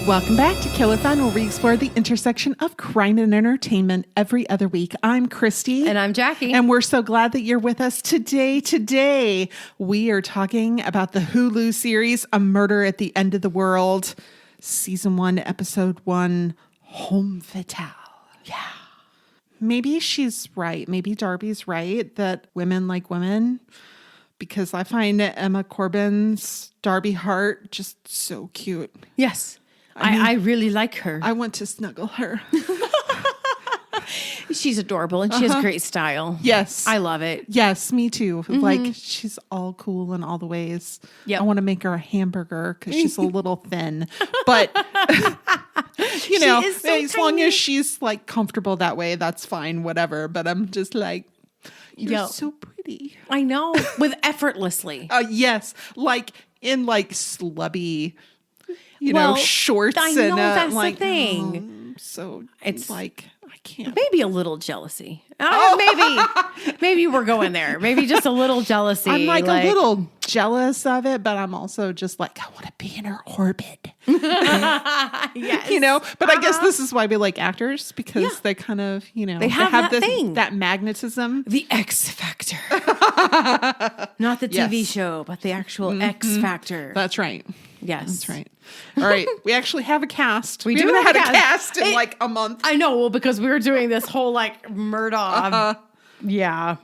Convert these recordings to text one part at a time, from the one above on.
Welcome back to Killer Fun, where we explore the intersection of crime and entertainment every other week. I'm Christy. And I'm Jackie. And we're so glad that you're with us today. Today, we are talking about the Hulu series, A Murder at the End of the World, Season 1, Episode 1, Home Fatale. Yeah. Maybe she's right. Maybe Darby's right that women like women, because I find Emma Corbin's Darby Hart just so cute. Yes. I really like her. I want to snuggle her. She's adorable and she has great style. Yes. I love it. Yes, me too. Like, she's all cool in all the ways. Yep. I want to make her a hamburger because she's a little thin. But, you know, so as long as she's like comfortable that way, that's fine, whatever. But I'm just like, you're so pretty. I know. With effortlessly. Yes. Like in like slubby, shorts. I know, that's like, the thing. So it's like, I can't. Maybe a little jealousy. Maybe we're going there. Maybe just a little jealousy. I'm like a little jealous of it, but I'm also just like, I want to be in her orbit. Yes. You know, but I guess this is why we like actors, because they kind of, they have that thing. That magnetism. The X Factor. Not the TV show, but the actual X Factor. That's right. Yes. That's right. All right. We actually have a cast. We haven't had a cast in like a month. I know. Well, because we were doing this whole like Murdaugh. Yeah.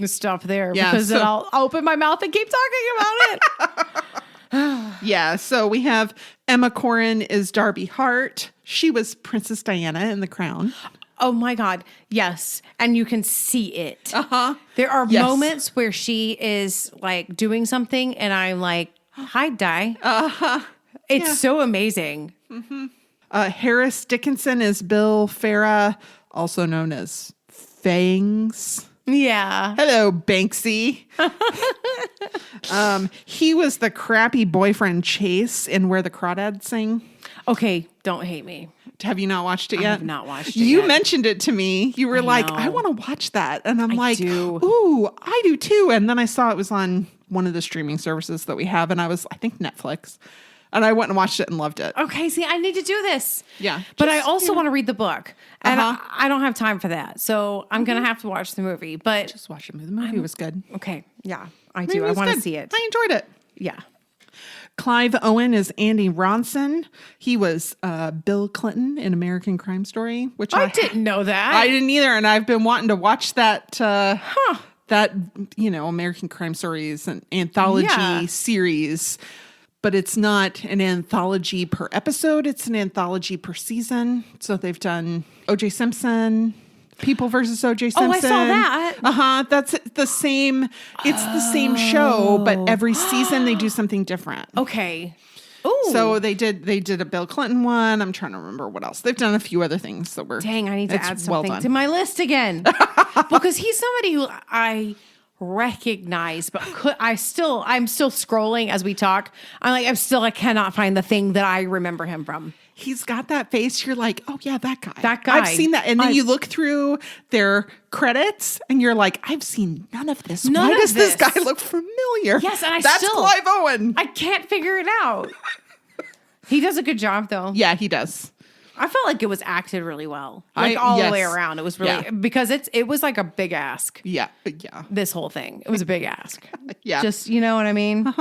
Stuff there. Yeah, because then I'll open my mouth and keep talking about it. Yeah. So we have Emma Corrin is Darby Hart. She was Princess Diana in The Crown. Oh my God. Yes. And you can see it. There are moments where she is like doing something and I'm like, hi, Di. It's so amazing. Harris Dickinson is Bill Farah, also known as Fangs. Yeah. Hello, Banksy. He was the crappy boyfriend Chase in Where the Crawdads Sing. Okay. Don't hate me. Have you not watched it yet? I have not watched it You yet. mentioned it to me. You were like, know. I want to watch that. And I'm like, do. ooh, I do too. And then I saw it was on one of the streaming services that we have. And I think Netflix. And I went and watched it and loved it. Okay, see, I need to do this. Yeah. But I also want to read the book. And I don't have time for that. So I'm going to have to watch the movie. But Just watch the movie. The movie was good. okay, yeah, I do. I want to see it. I enjoyed it. Yeah. Clive Owen is Andy Ronson. He was Bill Clinton in American Crime Story, which I didn't know that. I didn't either, and I've been wanting to watch that. That American Crime Stories and anthology series, but it's not an anthology per episode; it's an anthology per season. So they've done O.J. Simpson. People versus O.J. Simpson. Oh, I saw that. That's the same. It's the same show, but every season they do something different. Okay. Ooh. So they did a Bill Clinton one. I'm trying to remember what else. They've done a few other things that were. Dang, I need to add something well to my list again. Because he's somebody who I recognize, but I'm still scrolling as we talk. I cannot find the thing that I remember him from. He's got that face. You're like, oh yeah, that guy. That guy. I've seen that. And then you look through their credits and you're like, I've seen none of this. Why does this guy look familiar? Yes, and that's Clive Owen. I can't figure it out. He does a good job though. Yeah, he does. I felt like it was acted really well. All the way around. It was really because it was like a big ask. Yeah. This whole thing. It was a big ask. Yeah. Just, you know what I mean?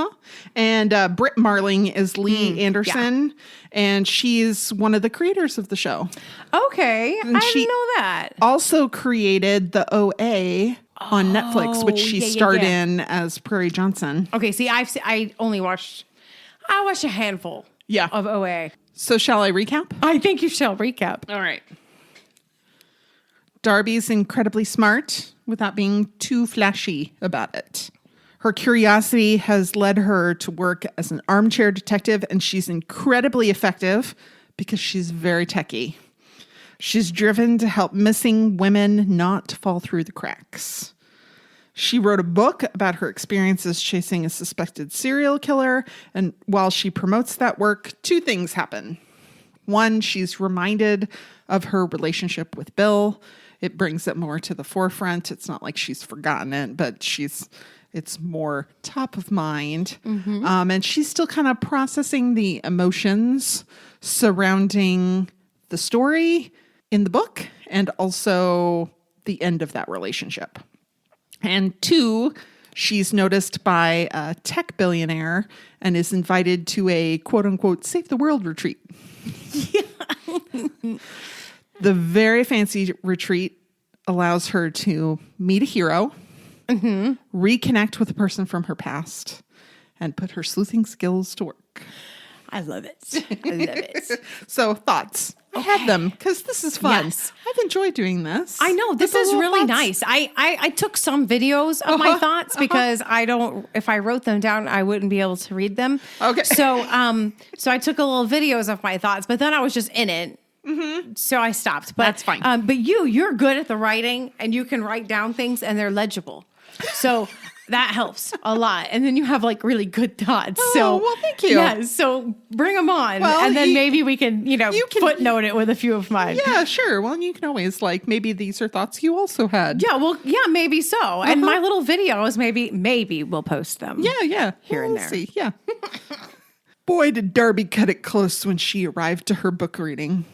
And Britt Marling is Lee Anderson, and she's one of the creators of the show. Okay. And I didn't know that. Also created the OA on Netflix, which she starred in as Prairie Johnson. Okay, see, I watched a handful of OA. So shall I recap? I think you shall recap. All right. Darby's incredibly smart without being too flashy about it. Her curiosity has led her to work as an armchair detective, and she's incredibly effective because she's very techie. She's driven to help missing women not fall through the cracks. She wrote a book about her experiences chasing a suspected serial killer, and while she promotes that work, two things happen. One, she's reminded of her relationship with Bill. It brings it more to the forefront. It's not like she's forgotten it, but It's more top of mind. And she's still kind of processing the emotions surrounding the story in the book and also the end of that relationship. And 2, she's noticed by a tech billionaire and is invited to a quote unquote save the world retreat. The very fancy retreat allows her to meet a hero, reconnect with a person from her past, and put her sleuthing skills to work. I love it. I love it. So thoughts. I had them because this is fun. Yes. I've enjoyed doing this. I know. This is really nice. I took some videos of my thoughts because if I wrote them down, I wouldn't be able to read them. Okay. So I took a little videos of my thoughts, but then I was just in it. So I stopped. But that's fine. But you're good at the writing and you can write down things and they're legible. So that helps a lot. And then you have like really good thoughts. Oh, well, thank you. Yeah. So bring them on. Well, and then maybe we can, footnote it with a few of mine. Yeah, sure. Well, you can always maybe these are thoughts you also had. Yeah. Well, yeah, maybe so. And my little videos, maybe we'll post them. Yeah. Here and there. See. Yeah. Boy, did Darby cut it close when she arrived to her book reading.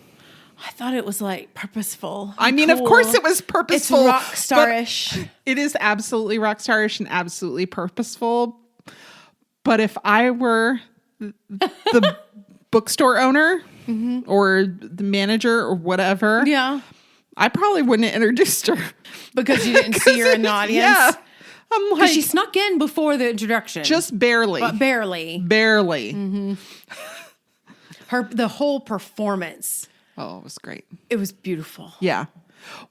I thought it was purposeful. I mean, of course it was purposeful. It's rock star-ish. It is absolutely rock star-ish and absolutely purposeful. But if I were the bookstore owner or the manager or whatever, I probably wouldn't have introduced her. Because you didn't see her in the audience? Yeah. I'm Because she snuck in before the introduction. Just barely. But barely. Barely. The whole performance. Oh, it was great. It was beautiful. Yeah.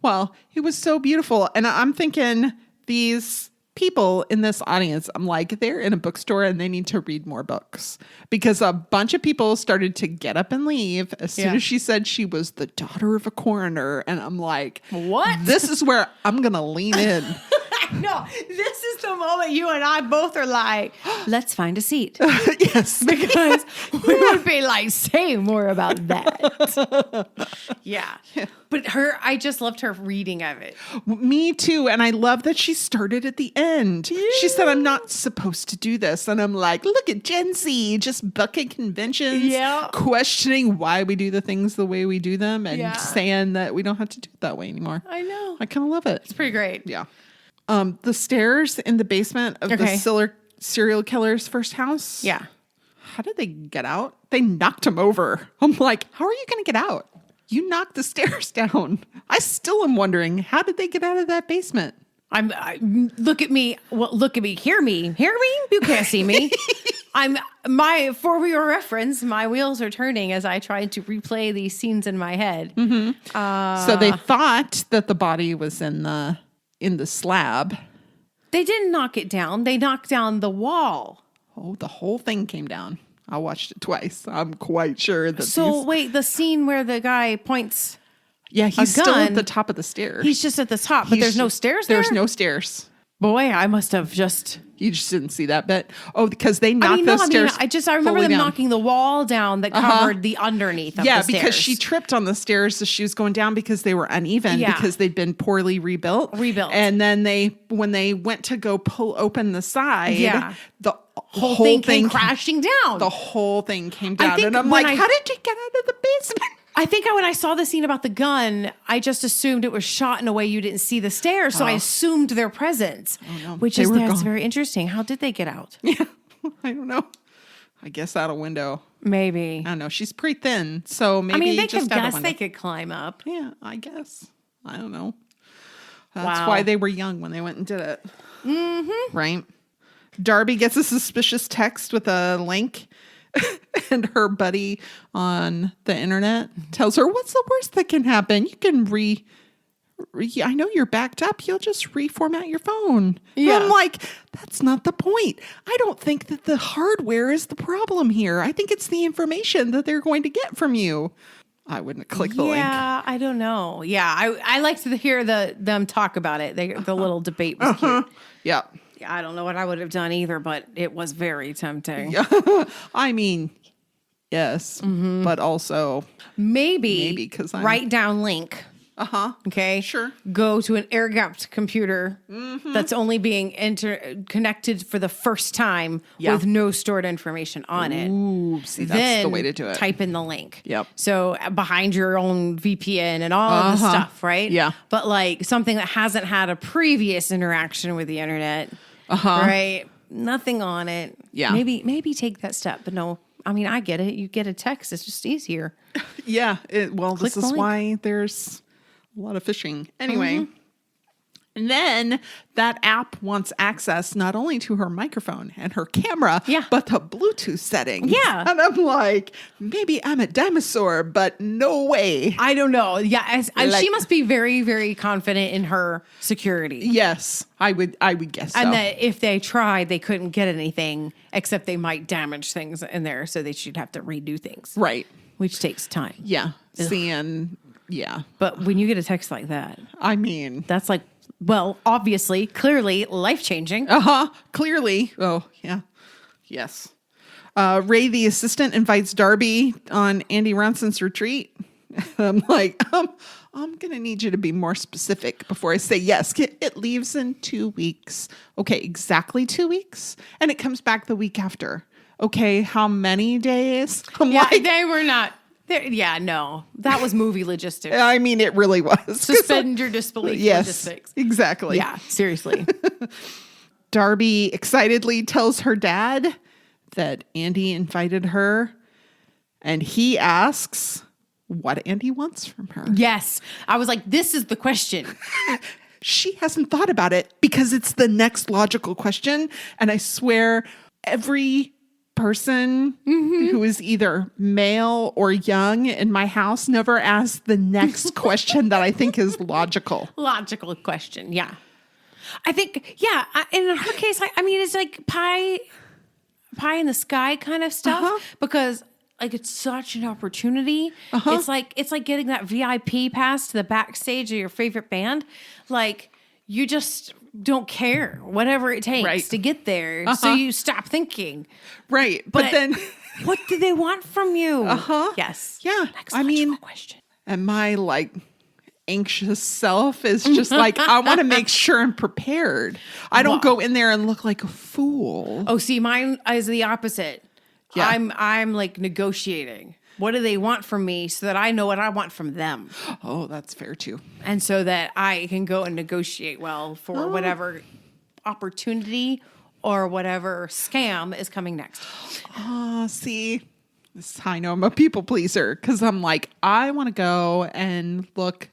Well, it was so beautiful. And I'm thinking these people in this audience, I'm like, they're in a bookstore and they need to read more books because a bunch of people started to get up and leave as soon as she said she was the daughter of a coroner. And I'm like, what? This is where I'm going to lean in. No, this is the moment you and I both are like, let's find a seat. Yes. Because we would be like, say more about that. Yeah. But I just loved her reading of it. Me too. And I love that she started at the end. Yeah. She said, I'm not supposed to do this. And I'm like, look at Gen Z, just bucking conventions, questioning why we do the things the way we do them and saying that we don't have to do it that way anymore. I know. I kind of love it. It's pretty great. Yeah. The stairs in the basement of the serial killer's first house. Yeah. How did they get out? They knocked him over. I'm like, how are you going to get out? You knocked the stairs down. I still am wondering, how did they get out of that basement? Look at me. Well, look at me. Hear me. You can't see me. For your reference, my wheels are turning as I try to replay these scenes in my head. So they thought that the body was in the slab. They didn't knock it down. They knocked down the wall. Oh, the whole thing came down. I watched it twice. I'm quite sure that. So wait, the scene where the guy points. Yeah, he's still at the top of the stairs. He's just at the top, but there's no stairs there? There's no stairs. Boy, I must have just... You just didn't see that bit? Oh, because they knocked those stairs I remember them knocking the wall down that covered the underneath of the stairs. Yeah, because she tripped on the stairs as she was going down because they were uneven because they'd been poorly rebuilt. And then when they went to go pull open the side, the whole thing came crashing down. The whole thing came down. And I'm like, how did you get out of the basement? I think when I saw the scene about the gun, I just assumed it was shot in a way you didn't see the stairs. So I assumed their presence, that's very interesting. How did they get out? Yeah, I don't know. I guess out a window. Maybe. I don't know. She's pretty thin. So maybe they could climb up. Yeah, I guess. I don't know. That's why they were young when they went and did it. Mm-hmm. Right? Darby gets a suspicious text with a link. And her buddy on the internet tells her, what's the worst that can happen? You can I know you're backed up. You'll just reformat your phone. Yeah. And I'm like, that's not the point. I don't think that the hardware is the problem here. I think it's the information that they're going to get from you. I wouldn't click the link. Yeah, I don't know. Yeah, I like to hear them talk about it. The little debate was cute. Yeah. I don't know what I would have done either, but it was very tempting. Yeah. I mean, yes, but also maybe because write down link. Okay. Sure. Go to an air-gapped computer that's only being connected for the first time with no stored information on it. Ooh, see, that's the way to do it. Type in the link. Yep. So behind your own VPN and all of the stuff, right? Yeah. But like something that hasn't had a previous interaction with the internet, right? Nothing on it. Yeah. Maybe take that step, but no. I mean, I get it. You get a text. It's just easier. Yeah. This is link. why there's a lot of phishing. Anyway. And then that app wants access not only to her microphone and her camera, but the Bluetooth settings. Yeah. And I'm like, maybe I'm a dinosaur, but no way. I don't know. Yeah. She must be very, very confident in her security. Yes, I would guess so. And that if they tried, they couldn't get anything except they might damage things in there. So they should have to redo things. Right. Which takes time. Yeah. Yeah. But when you get a text like that, I mean, that's like, well, obviously, clearly life-changing. Clearly. Oh, yeah. Yes. Ray, the assistant, invites Darby on Andy Ronson's retreat. I'm like, I'm going to need you to be more specific before I say yes. It leaves in 2 weeks. Okay, exactly 2 weeks. And it comes back the week after. Okay, how many days? They were not. No. That was movie logistics. I mean, it really was. Suspend your disbelief logistics. Exactly. Yeah, seriously. Darby excitedly tells her dad that Andy invited her, and he asks what Andy wants from her. Yes. I was like, this is the question. She hasn't thought about it because it's the next logical question. And I swear every person who is either male or young in my house never asks the next question that I think is logical. Logical question. Yeah. I think, in her case, I mean, it's like pie in the sky kind of stuff because like it's such an opportunity. It's like getting that VIP pass to the backstage of your favorite band. Like you just don't care, whatever it takes to get there. So you stop thinking. Right. But then what do they want from you? Yes. Yeah. Next logical question. And my like anxious self is just like, I want to make sure I'm prepared. I don't go in there and look like a fool. Oh, see, mine is the opposite. Yeah. I'm like negotiating. What do they want from me so that I know what I want from them? Oh, that's fair too. And so that I can go and negotiate well for whatever opportunity or whatever scam is coming next. See, this is how I know I'm a people pleaser because I'm like, I want to go and look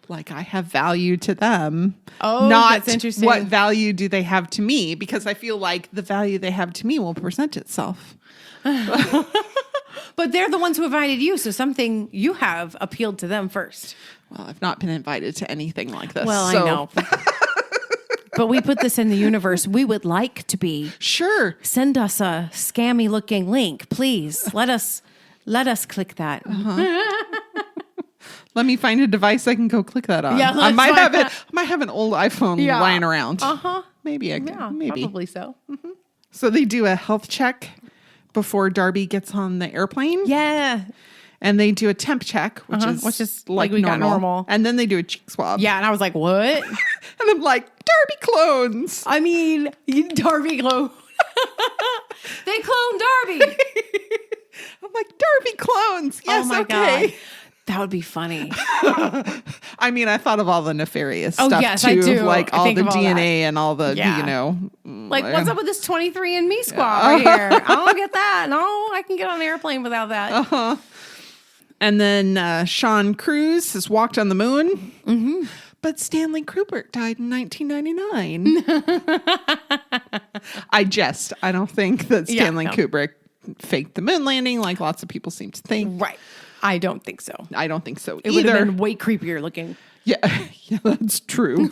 like I have value to them. Oh, not that's interesting. What value do they have to me? Because I feel like the value they have to me will present itself. But they're the ones who invited you, so something you have appealed to them first. Well, I've not been invited to anything like this. Well, I know. But we put this in the universe. We would like to be. Sure. Send us a scammy looking link, please. Let us click that. Let me find a device I can go click that on. Yeah, I might have an old iPhone lying around. Maybe I can. Yeah, maybe. probably so. So they do a health check before Darby gets on the airplane. Yeah. And they do a temp check, which is like we got normal. And then they do a cheek swab. Yeah, and I was like, what? And I'm like, Darby clones. I mean, Darby clone. They cloned Darby. I'm like, Darby clones. Yes, oh my okay. God. That would be funny. I mean, I thought of all the nefarious stuff yes, too. I do. Like all the DNA that. And all the, Like, what's up with this 23andMe squad right here? I don't get that. No, I can get on an airplane without that. And then Sean Cruz has walked on the moon. But Stanley Kubrick died in 1999. I don't think that Stanley Kubrick faked the moon landing like lots of people seem to think. Right. I don't think so. I don't think so either. It would have been way creepier looking. Yeah, that's true.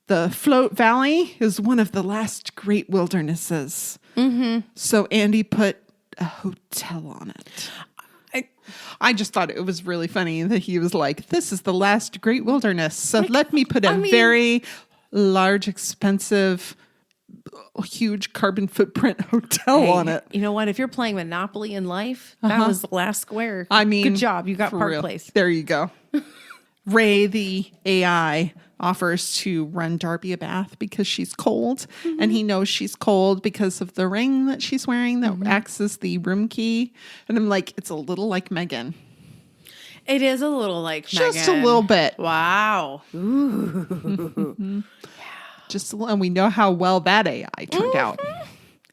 The Float Valley is one of the last great wildernesses. So Andy put a hotel on it. I just thought it was really funny that he was like, this is the last great wilderness. So let me put a very large, expensive huge carbon footprint hotel on it. You know what? If you're playing Monopoly in life, that was the last square. I mean, good job. You got Park Place. There you go. Ray, the AI, offers to run Darby a bath because she's cold. And he knows she's cold because of the ring that she's wearing that acts as the room key. And I'm like, it's a little like Megan. It is a little like Megan. Just a little bit. Wow. Ooh. Just a little, and we know how well that AI turned out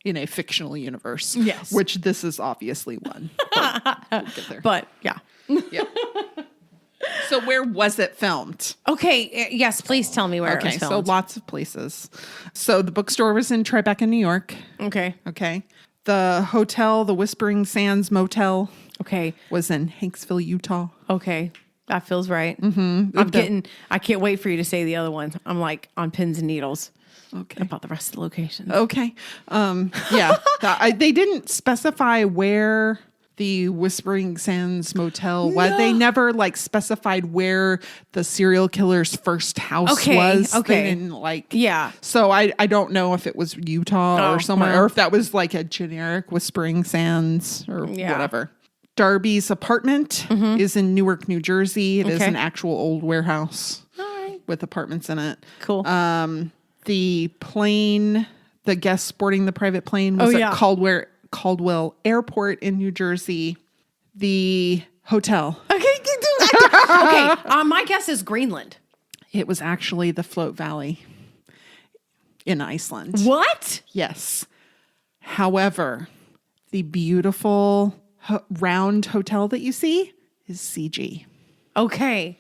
in a fictional universe. Yes. Which this is obviously one. But we'll get there. But yeah. Yeah. So where was it filmed? Okay. Yes, please tell me where it was filmed. So lots of places. So the bookstore was in Tribeca, New York. Okay. Okay. The hotel, the Whispering Sands Motel, Okay. was in Hanksville, Utah. Okay. That feels right. Mm-hmm. I can't wait for you to say the other one. I'm like on pins and needles. Okay. About the rest of the locations. Okay. Yeah. They didn't specify where the Whispering Sands Motel was. They never specified where the serial killer's first house was. Okay. They didn't Yeah. So I don't know if it was Utah or somewhere, well. or if that was a generic Whispering Sands or whatever. Darby's apartment is in Newark, New Jersey. It is an actual old warehouse with apartments in it. Cool. The plane, the guest sporting the private plane was at Caldwell Airport in New Jersey. The hotel. Okay. My guess is Greenland. It was actually the Float Valley in Iceland. What? Yes. However, the beautiful round hotel that you see is CG. Okay.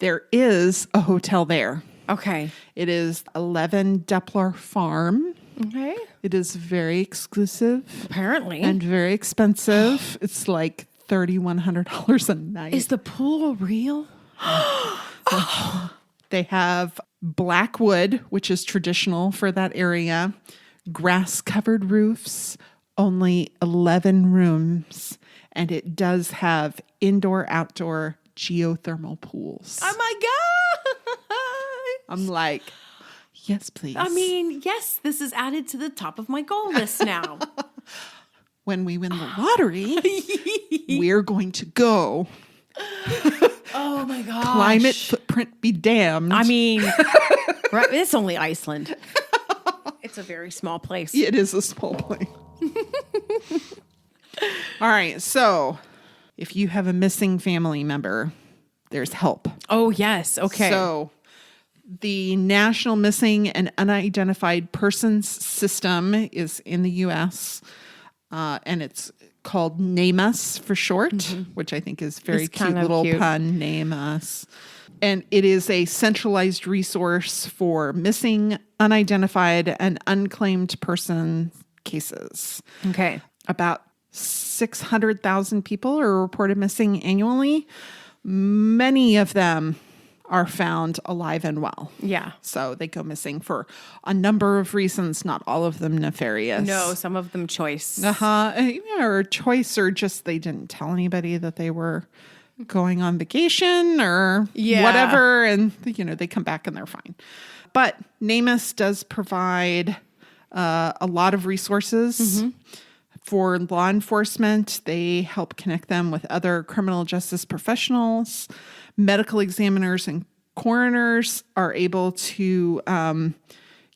There is a hotel there. Okay. It is 11 Deplar Farm. Okay. It is very exclusive. Apparently. And very expensive. It's like $3,100 a night. Is the pool real? They have black wood, which is traditional for that area, grass-covered roofs, only 11 rooms, and it does have indoor-outdoor geothermal pools. Oh my God. I'm like, yes, please. I mean, yes, this is added to the top of my goal list now. When we win the lottery, we're going to go. Oh my gosh. Climate footprint be damned. I mean, it's only Iceland. It's a very small place. It is a small place. All right. So if you have a missing family member, there's help. Oh, yes. Okay. So the National Missing and Unidentified Persons System is in the U.S., and it's called NamUs for short, which I think is very cute little pun, NamUs. And it is a centralized resource for missing, unidentified, and unclaimed person cases. Okay. About 600,000 people are reported missing annually. Many of them are found alive and well. Yeah. So they go missing for a number of reasons, not all of them nefarious. No, some of them choice. Or choice, or just they didn't tell anybody that they were going on vacation or whatever. And, they come back and they're fine. But NamUs does provide a lot of resources for law enforcement. They help connect them with other criminal justice professionals. Medical examiners and coroners are able to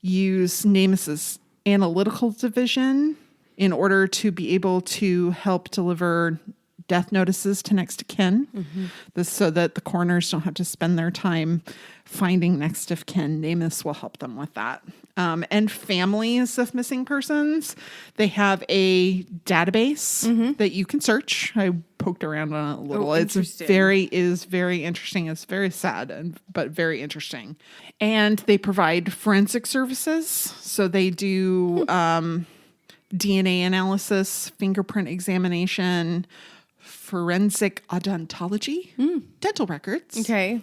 use NamUs's analytical division in order to be able to help deliver death notices to next of kin, so that the coroners don't have to spend their time finding next of kin. NamUs will help them with that. And families of missing persons, they have a database that you can search. I poked around on it a little. It's very interesting. It's very sad, but very interesting. And they provide forensic services. So they do DNA analysis, fingerprint examination, forensic odontology, dental records. Okay.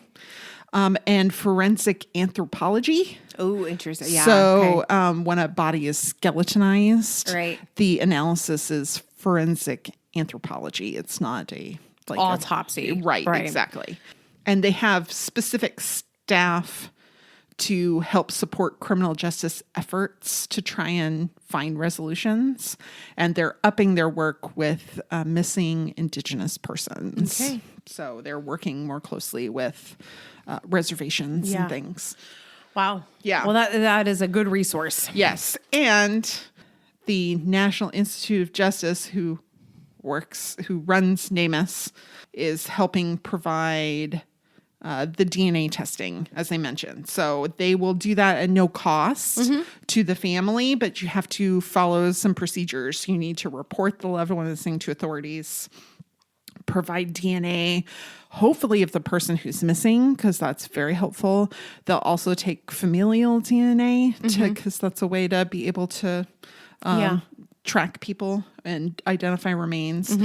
And forensic anthropology. Oh, interesting. Yeah. So when a body is skeletonized, right, the analysis is forensic anthropology. It's not a autopsy. Right, exactly. And they have specific staff to help support criminal justice efforts to try and find resolutions. And they're upping their work with missing Indigenous persons. Okay. So they're working more closely with reservations and things. Wow. Yeah. Well, that is a good resource. Yes. And the National Institute of Justice, who runs NamUs, is helping provide the DNA testing, as I mentioned. So they will do that at no cost to the family, but you have to follow some procedures. You need to report the loved one missing to authorities, provide DNA, hopefully of the person who's missing, because that's very helpful. They'll also take familial DNA, because that's a way to be able to track people and identify remains.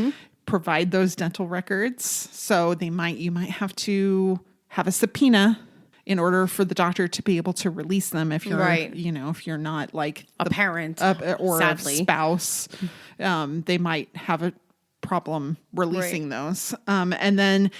Provide those dental records. So you might have to have a subpoena in order for the doctor to be able to release them if you're, if you're not like a parent or sadly. a spouse, they might have a problem releasing those. And then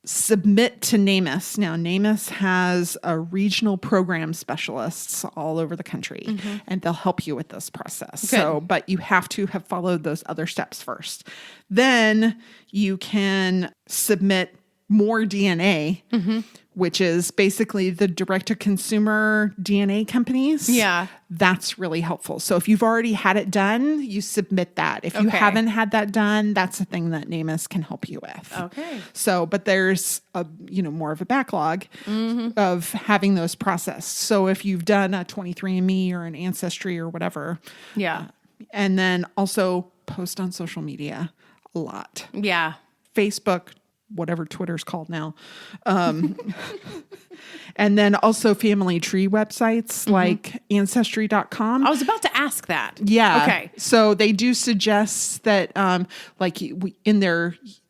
submit to NamUs. Now, NamUs has a regional program specialists all over the country, and they'll help you with this process. Good. So, but you have to have followed those other steps first. Then you can submit more DNA, which is basically the direct-to-consumer DNA companies. Yeah. That's really helpful. So if you've already had it done, you submit that. If you haven't had that done, that's a thing that NamUs can help you with. Okay. So, but there's more of a backlog of having those processed. So if you've done a 23andMe or an Ancestry or whatever. Yeah. And then also post on social media a lot. Yeah. Facebook, whatever Twitter's called now. And then also family tree websites like ancestry.com. I was about to ask that. Yeah. Okay. So they do suggest that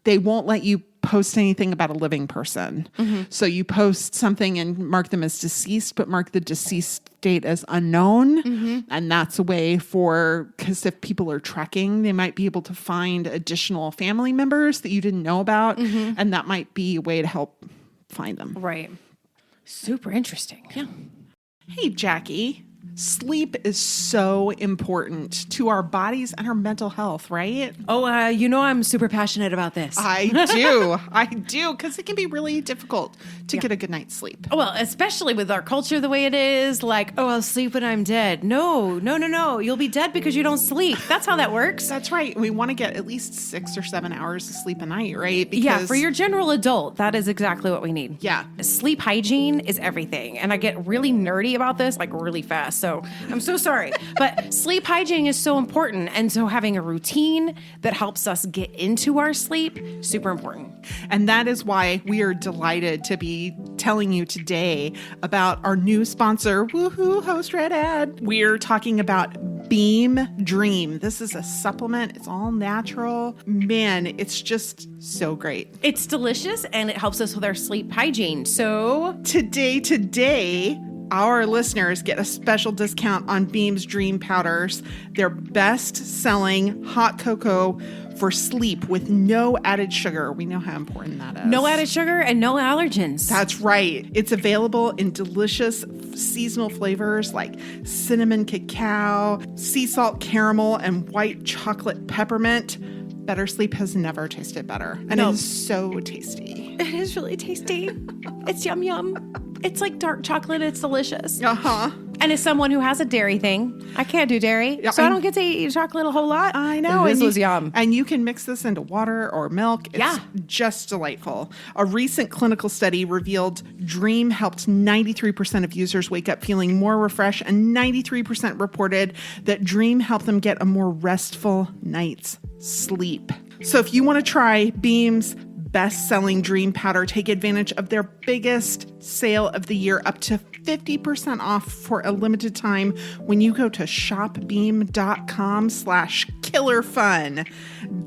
they won't let you post anything about a living person. So you post something and mark them as deceased, but mark the deceased date as unknown. And that's a way because if people are tracking, they might be able to find additional family members that you didn't know about. And that might be a way to help find them. Right. Super interesting. Yeah. Hey, Jackie. Sleep is so important to our bodies and our mental health, right? Oh, I'm super passionate about this. I do, because it can be really difficult to get a good night's sleep. Well, especially with our culture the way it is, like, I'll sleep when I'm dead. No. You'll be dead because you don't sleep. That's how that works. That's right. We want to get at least 6 or 7 hours of sleep a night, right? Because, for your general adult, that is exactly what we need. Yeah. Sleep hygiene is everything. And I get really nerdy about this, like really fast. So I'm so sorry. But sleep hygiene is so important. And so having a routine that helps us get into our sleep, super important. And that is why we are delighted to be telling you today about our new sponsor, woohoo, host Red Ad. We're talking about Beam Dream. This is a supplement. It's all natural. Man, it's just so great. It's delicious and it helps us with our sleep hygiene. So today, our listeners get a special discount on Beam's Dream Powders, their best-selling hot cocoa for sleep with no added sugar. We know how important that is. No added sugar and no allergens. That's right. It's available in delicious seasonal flavors like cinnamon cacao, sea salt caramel, and white chocolate peppermint. Better sleep has never tasted better. And it is so tasty. It is really tasty. It's yum yum. It's like dark chocolate. It's delicious. And as someone who has a dairy thing, I can't do dairy, so I don't get to eat chocolate a whole lot. I know. This was yum. And you can mix this into water or milk. It's just delightful. A recent clinical study revealed Dream helped 93% of users wake up feeling more refreshed, and 93% reported that Dream helped them get a more restful night's sleep. So if you want to try Beam's best-selling Dream Powder, take advantage of their biggest sale of the year, up to 50% off for a limited time when you go to shopbeam.com/killerfun.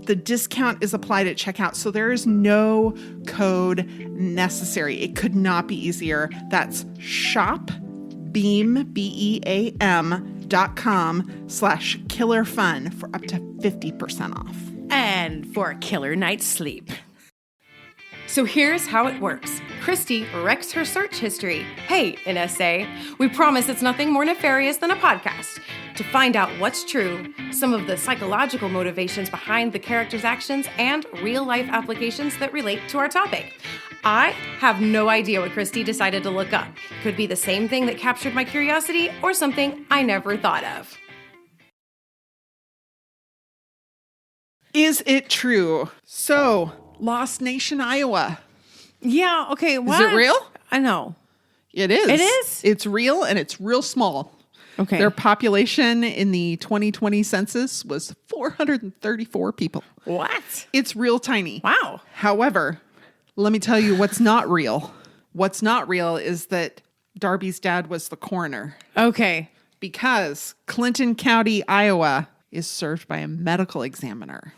The discount is applied at checkout, so there is no code necessary. It could not be easier. That's shopbeam, BEAM.com/killerfun for up to 50% off. And for a killer night's sleep. So here's how it works. Christy wrecks her search history. Hey, NSA, we promise it's nothing more nefarious than a podcast. To find out what's true, some of the psychological motivations behind the characters' actions, and real-life applications that relate to our topic. I have no idea what Christy decided to look up. Could be the same thing that captured my curiosity or something I never thought of. Is it true? So, Lost Nation, Iowa. Yeah, okay. What? Is it real? I know. It is. It is? It's real, and it's real small. Okay. Their population in the 2020 census was 434 people. What? It's real tiny. Wow. However, let me tell you what's not real. What's not real is that Darby's dad was the coroner. Okay. Because Clinton County, Iowa is served by a medical examiner.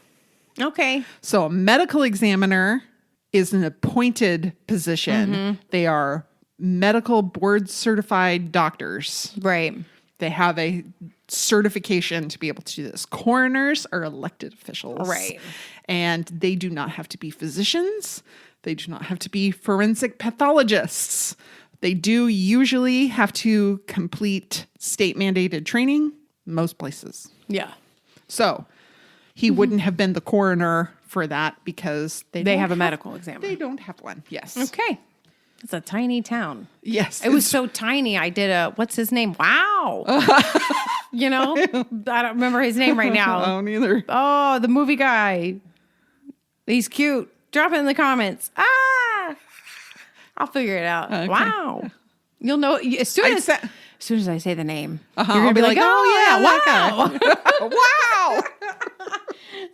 Okay. So a medical examiner is an appointed position. Mm-hmm. They are medical board certified doctors. Right. They have a certification to be able to do this. Coroners are elected officials. Right. And they do not have to be physicians. They do not have to be forensic pathologists. They do usually have to complete state mandated training, most places. Yeah. So he wouldn't have been the coroner for that because They have a medical examiner. They don't have one. Yes. Okay. It's a tiny town. Yes. It was so tiny. I did what's his name? Wow. You know, I don't remember his name right I now. don't either. Oh, the movie guy. He's cute. Drop it in the comments. I'll figure it out. Okay. Wow. You'll know as soon as I say the name. You're You're gonna be like, oh yeah, wow. wow.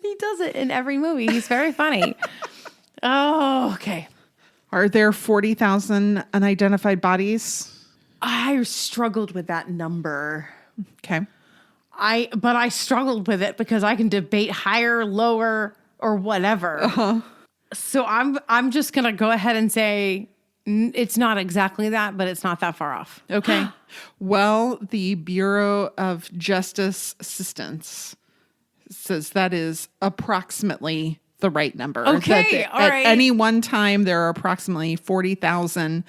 He does it in every movie. He's very funny. Oh, okay. Are there 40,000 unidentified bodies? I struggled with that number. Okay. But I struggled with it because I can debate higher, lower, or whatever. So I'm just gonna go ahead and say it's not exactly that, but it's not that far off. Okay. Well, the Bureau of Justice Assistance says that is approximately the right number. Okay, That all at right. any one time, there are approximately 40,000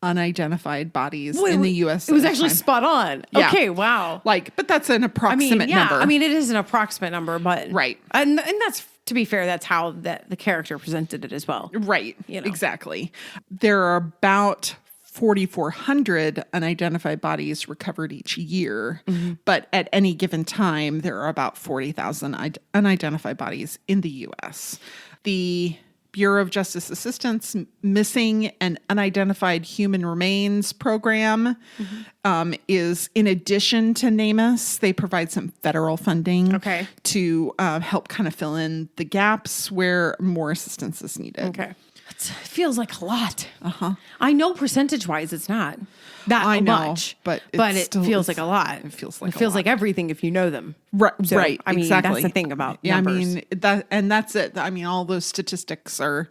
unidentified bodies in the U.S. It was at a actually time. spot on. Yeah. Okay, wow. But that's an approximate number. I mean, it is an approximate number, but Right. and that's, to be fair, that's how the character presented it as well. Right. You know. Exactly. There are about 4,400 unidentified bodies recovered each year. Mm-hmm. But at any given time, there are about 40,000 unidentified bodies in the U.S. The Bureau of Justice Assistance Missing and Unidentified Human Remains program is, in addition to NamUs, they provide some federal funding to help kind of fill in the gaps where more assistance is needed. Okay. It feels like a lot. I know percentage-wise it's not that much, but it still feels like a lot. It feels like it feels like everything if you know them. Right, So, right. I mean, exactly. that's the thing about yeah. numbers. I mean that's it. I mean, all those statistics are,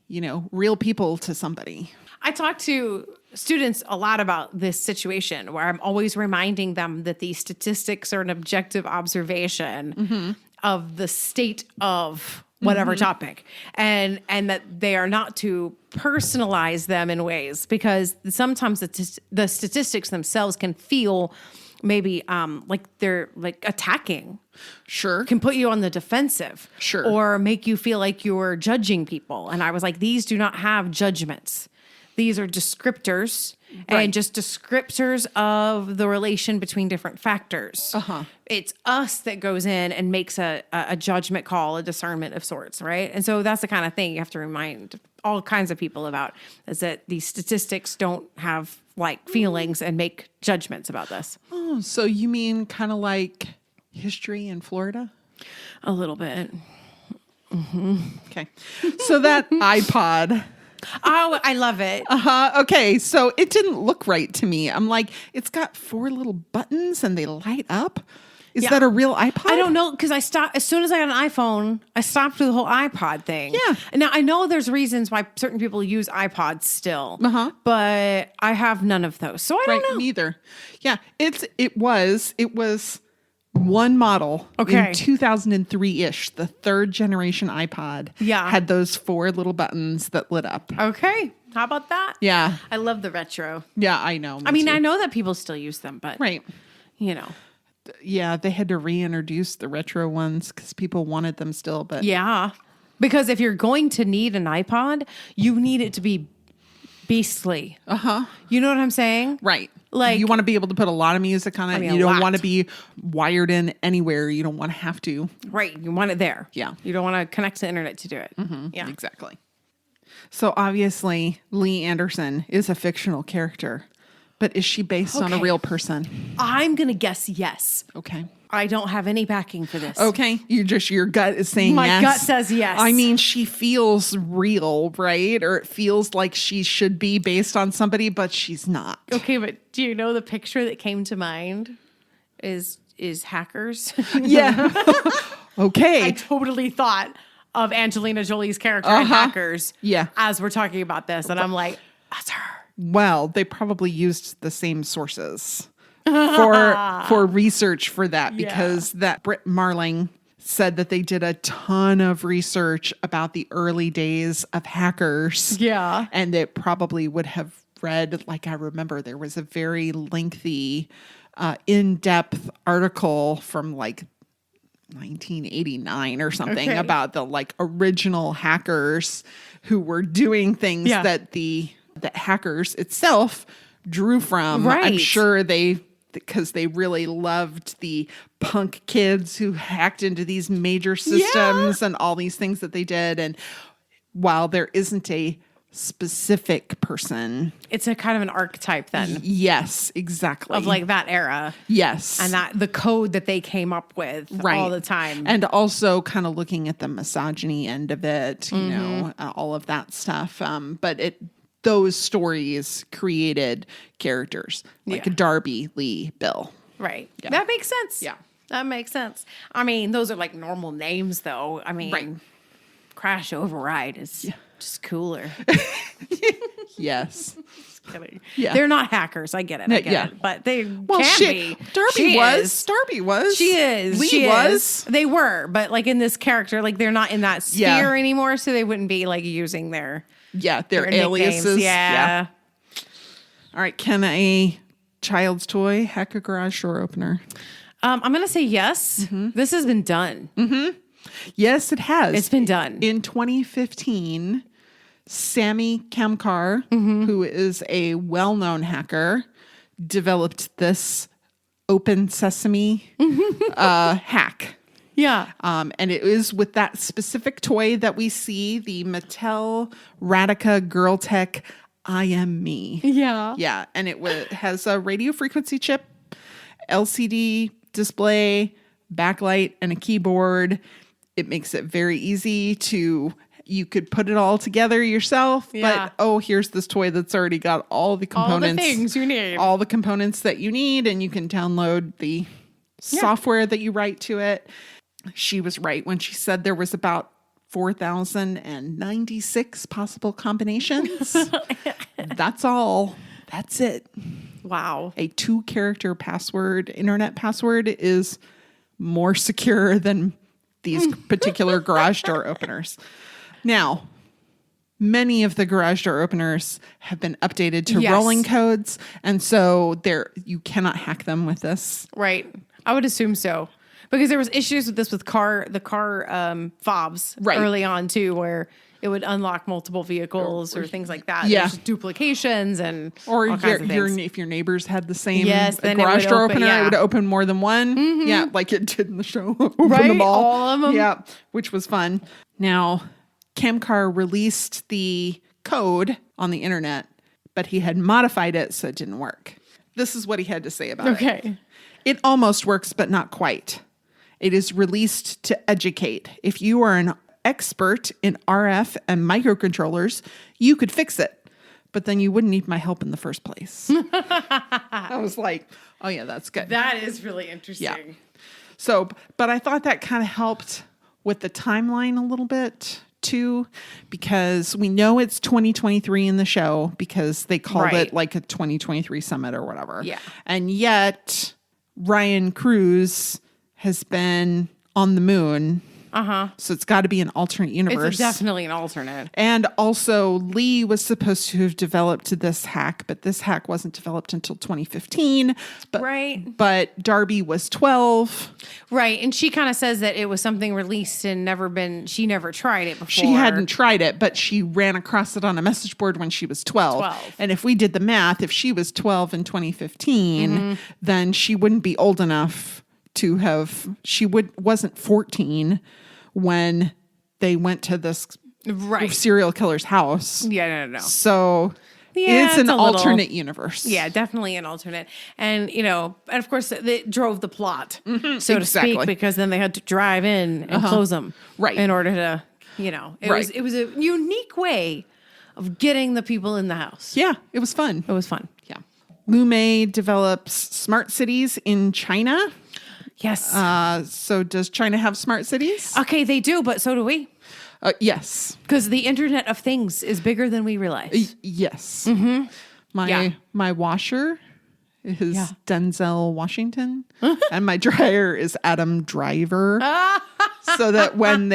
real people to somebody. I talk to students a lot about this situation where I'm always reminding them that these statistics are an objective observation of the state of whatever topic, and that they are not to personalize them in ways, because sometimes the statistics themselves can feel maybe like they're like attacking. Sure. Can put you on the defensive. Sure. Or make you feel like you're judging people. And I was like, these do not have judgments. These are descriptors and just descriptors of the relation between different factors. It's us that goes in and makes a judgment call, a discernment of sorts, right? And so that's the kind of thing you have to remind all kinds of people about, is that these statistics don't have like feelings and make judgments about this. Oh, so you mean kind of like history in Florida? A little bit. Okay. So that iPod. Oh, I love it. Okay. So it didn't look right to me. I'm like, it's got 4 little buttons and they light up. Is that a real iPod? I don't know, because I stopped as soon as I got an iPhone. I stopped with the whole iPod thing. Yeah. And now I know there's reasons why certain people use iPods still, but I have none of those, so I don't know. Neither. Yeah. It was one model Okay. in 2003-ish, the third generation iPod, had those 4 little buttons that lit up. Okay. How about that? Yeah. I love the retro. Yeah, I know. I mean, I know that people still use them, but right. You know. Yeah, they had to reintroduce the retro ones because people wanted them still. But yeah, because if you're going to need an iPod, you need it to be beastly. You know what I'm saying? Right. Like, you want to be able to put a lot of music on it. You don't want to be wired in anywhere. You don't want to have to. Right. You want it there. Yeah. You don't want to connect to the internet to do it. Yeah. Exactly. So obviously, Lee Anderson is a fictional character, but is she based on a real person? I'm going to guess yes. Okay. I don't have any backing for this. Okay. Your gut is saying yes. My gut says yes. I mean, she feels real, right? Or it feels like she should be based on somebody, but she's not. Okay, but do you know the picture that came to mind is hackers? Yeah. Okay. I totally thought of Angelina Jolie's character in Hackers. Yeah. As we're talking about this, and I'm like, that's her. Well, they probably used the same sources for research for that because that Britt Marling said that they did a ton of research about the early days of Hackers. Yeah. And it probably would have read, like I remember there was a very lengthy, in-depth article from like 1989 or something about the like original hackers who were doing things that Hackers itself drew from. Right. I'm sure because they really loved the punk kids who hacked into these major systems and all these things that they did. And while there isn't a specific person, it's a kind of an archetype then. Yes, exactly. Of like that era. Yes. And that the code that they came up with all the time. And also kind of looking at the misogyny end of it, you know, all of that stuff. But those stories created characters like Darby, Lee, Bill. Right. Yeah. That makes sense. Yeah. That makes sense. I mean, those are like normal names though. I mean, Crash Override is just cooler. Yes. Just kidding. Yeah. They're not hackers. I get it. it. But they can be. Darby was. Darby was. She is. Lee was. They were. But like in this character, like they're not in that sphere anymore. So they wouldn't be like using their aliases. Yeah. All right. Can a child's toy hack a garage door opener? I'm going to say yes. This has been done. Yes, it has. It's been done. In 2015, Sammy Kamkar, who is a well-known hacker, developed this open sesame hack. Yeah. And it is with that specific toy that we see, the Mattel Radica Girl Tech I Am Me. Yeah. Yeah. And it has a radio frequency chip, LCD display, backlight, and a keyboard. It makes it very easy you could put it all together yourself, but here's this toy that's already got all the components. All the things you need. All the components that you need, and you can download the software that you write to it. She was right when she said there was about 4,096 possible combinations. That's all. That's it. Wow. A 2-character internet password is more secure than these particular garage door openers. Now, many of the garage door openers have been updated to rolling codes, and so you cannot hack them with this. Right. I would assume so. Because there was issues with this with the car fobs early on too, where it would unlock multiple vehicles or things like that. Yeah. There's duplications and or all kinds of things. if your neighbors had the same then garage door opener, it would open more than one. Yeah, like it did in the show. Open them all of them. Yeah, which was fun. Now, Kamkar released the code on the internet, but he had modified it so it didn't work. This is what he had to say about it. Okay. It almost works, but not quite. It is released to educate. If you are an expert in RF and microcontrollers, you could fix it, but then you wouldn't need my help in the first place. I was like, oh yeah, that's good. That is really interesting. Yeah. So, but I thought that kind of helped with the timeline a little bit too, because we know it's 2023 in the show because they called it like a 2023 summit or whatever. Yeah. And yet Ryan Cruz has been on the moon. So it's got to be an alternate universe. It's definitely an alternate. And also, Lee was supposed to have developed this hack, but this hack wasn't developed until 2015. But Darby was 12. Right. And she kind of says that it was something released and she never tried it before. She hadn't tried it, but she ran across it on a message board when she was 12. And if we did the math, if she was 12 in 2015, then she wouldn't be old enough to have, wasn't 14 when they went to this serial killer's house. Yeah, no. So it's an alternate universe. Yeah, definitely an alternate. And, and of course, it drove the plot, so to speak, because then they had to drive in and close them. Right. In order to, it was a unique way of getting the people in the house. Yeah, it was fun. It was fun. Yeah. Lu Mei develops smart cities in China. Yes. So does China have smart cities? Okay, they do, but so do we. Yes. Because the Internet of Things is bigger than we realize. Yes. My washer is Denzel Washington, and my dryer is Adam Driver. So that when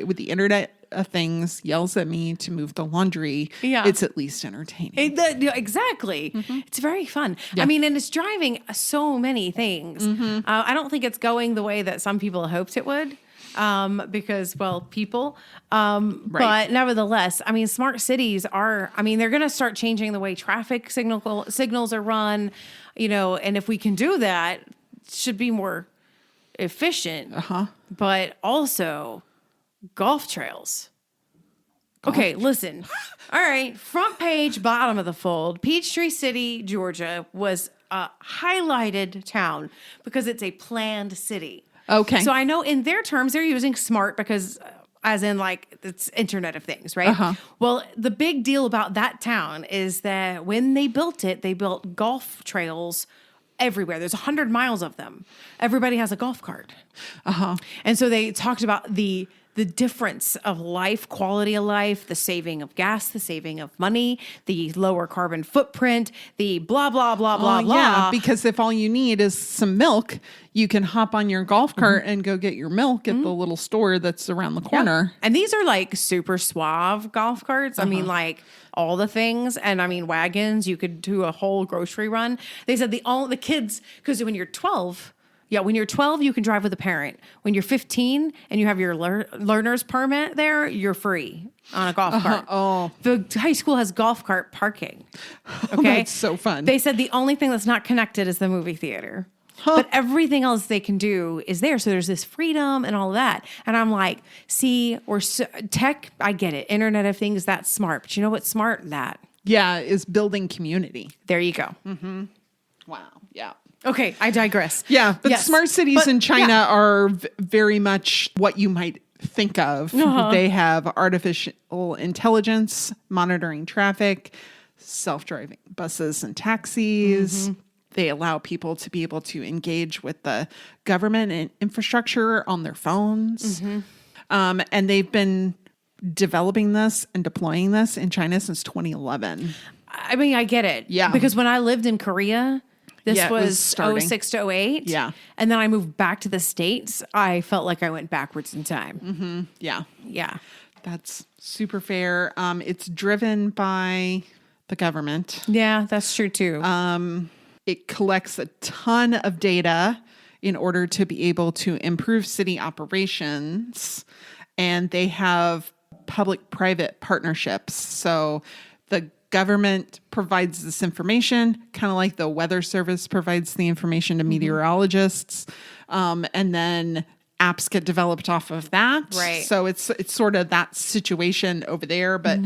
with the Internet of Things yells at me to move the laundry, it's at least entertaining. Exactly. It's very fun. Yeah. I mean, and it's driving so many things. I don't think it's going the way that some people hoped it would. Because, people. But nevertheless, I mean, smart cities they're going to start changing the way traffic signals are run, and if we can do that, it should be more efficient. But also golf trails. Okay, listen. All right, front page, bottom of the fold. Peachtree City, Georgia was a highlighted town because it's a planned city. Okay. So I know in their terms, they're using smart because as in it's Internet of Things, right? Well, the big deal about that town is that when they built it, they built golf trails everywhere. There's 100 miles of them. Everybody has a golf cart. And so they talked about the difference of life, quality of life, the saving of gas, the saving of money, the lower carbon footprint, the blah, blah, blah, blah, blah. Yeah, because if all you need is some milk, you can hop on your golf cart and go get your milk at the little store that's around the corner. Yeah. And these are super suave golf carts. I mean, all the things. And I mean, wagons, you could do a whole grocery run. They said the kids, because when you're 12, when you're 12, you can drive with a parent. When you're 15 and you have your learner's permit there, you're free on a golf cart. The high school has golf cart parking. Okay. That's so fun. They said the only thing that's not connected is the movie theater. But everything else they can do is there. So there's this freedom and all of that. And I'm like, tech, I get it. Internet of Things, that's smart. But you know what's smart? That. Yeah, is building community. There you go. Wow. Yeah. Okay, I digress. Yeah, but smart cities in China are very much what you might think of. They have artificial intelligence, monitoring traffic, self-driving buses and taxis. They allow people to be able to engage with the government and infrastructure on their phones. And they've been developing this and deploying this in China since 2011. I mean, I get it. Yeah. Because when I lived in Korea, this was 06 to 08. Yeah. And then I moved back to the States. I felt like I went backwards in time. Yeah. Yeah. That's super fair. It's driven by the government. Yeah, that's true too. It collects a ton of data in order to be able to improve city operations. And they have public-private partnerships. So the government provides this information, kind of like the weather service provides the information to meteorologists. And then apps get developed off of that. Right. So it's sort of that situation over there. But,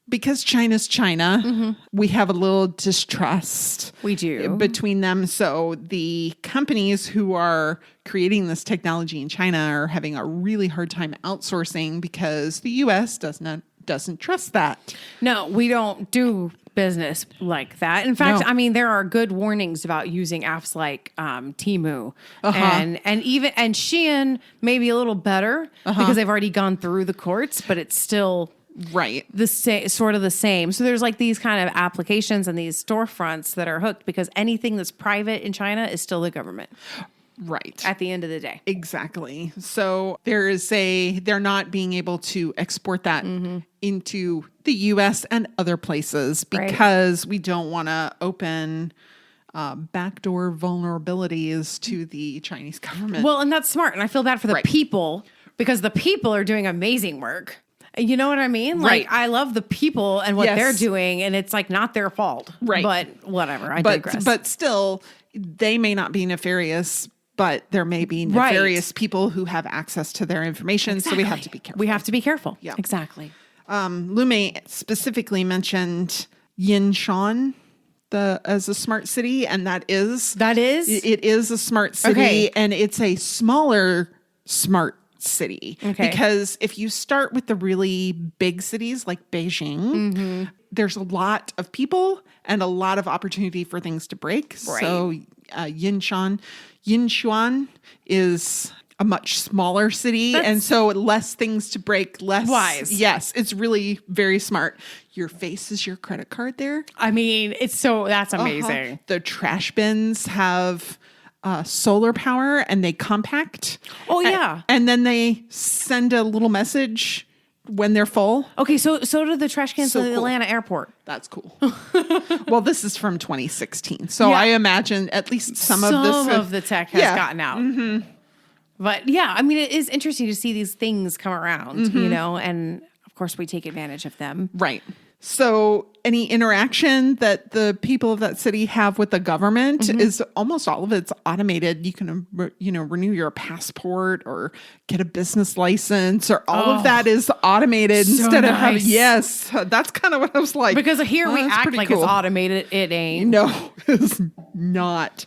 because China's China, we have a little distrust. We do. Between them. So the companies who are creating this technology in China are having a really hard time outsourcing because the U.S. doesn't trust that. No, we don't do business like that. In fact, I mean, there are good warnings about using apps like Temu and Shein, maybe a little better because they've already gone through the courts, but it's still sort of the same. So there's these kind of applications and these storefronts that are hooked because anything that's private in China is still the government. Right. at the end of the day. Exactly. So they're not being able to export that into the US and other places because we don't want to open backdoor vulnerabilities to the Chinese government. Well, and that's smart. And I feel bad for the people because the people are doing amazing work. You know what I mean? Like, I love the people and what they're doing, and it's like not their fault. Right. But whatever. I digress. But still, they may not be nefarious, but there may be nefarious people who have access to their information. Exactly. So we have to be careful. We have to be careful. Yeah. Exactly. Lume specifically mentioned Yinshan as a smart city, and it is a smart city, and it's a smaller smart city. Because if you start with the really big cities like Beijing, there's a lot of people and a lot of opportunity for things to break. Right. So Yinshan is a much smaller city, and so less things to break, less wise. Yes, it's really very smart. Your face is your credit card there. I mean, that's amazing. The trash bins have solar power, and they compact. Oh yeah. And then they send a little message when they're full. Okay, so do the trash cans at the Atlanta airport. That's cool. Well, this is from 2016, so I imagine at least some of the tech has gotten out. Mm-hmm. But yeah, I mean, it is interesting to see these things come around, you know, and of course we take advantage of them. Right. So any interaction that the people of that city have with the government is almost all of it's automated. You can, renew your passport or get a business license, or all of that is automated instead of having, that's kind of what I was like. Because here we act like it's automated. It ain't. No, it's not.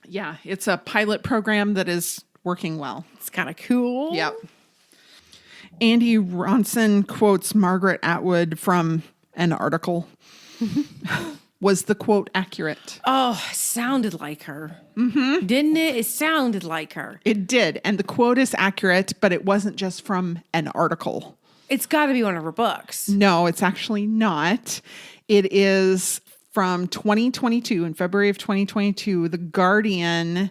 Yeah, it's a pilot program that is working well. It's kind of cool. Yep. Andy Ronson quotes Margaret Atwood from an article. Was the quote accurate? Oh, sounded like her. Didn't it? It sounded like her. It did. And the quote is accurate, but it wasn't just from an article. It's got to be one of her books. No, it's actually not. It is from 2022. In February of 2022, The Guardian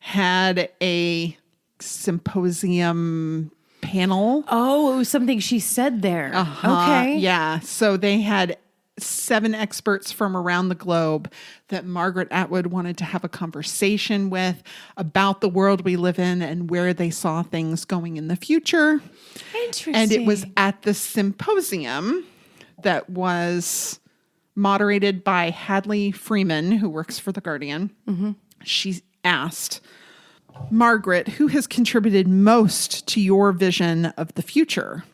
had a symposium panel. Oh, it was something she said there. Okay. Yeah. So they had 7 experts from around the globe that Margaret Atwood wanted to have a conversation with about the world we live in and where they saw things going in the future. Interesting. And it was at the symposium that was moderated by Hadley Freeman, who works for The Guardian. She asked, Margaret, who has contributed most to your vision of the future?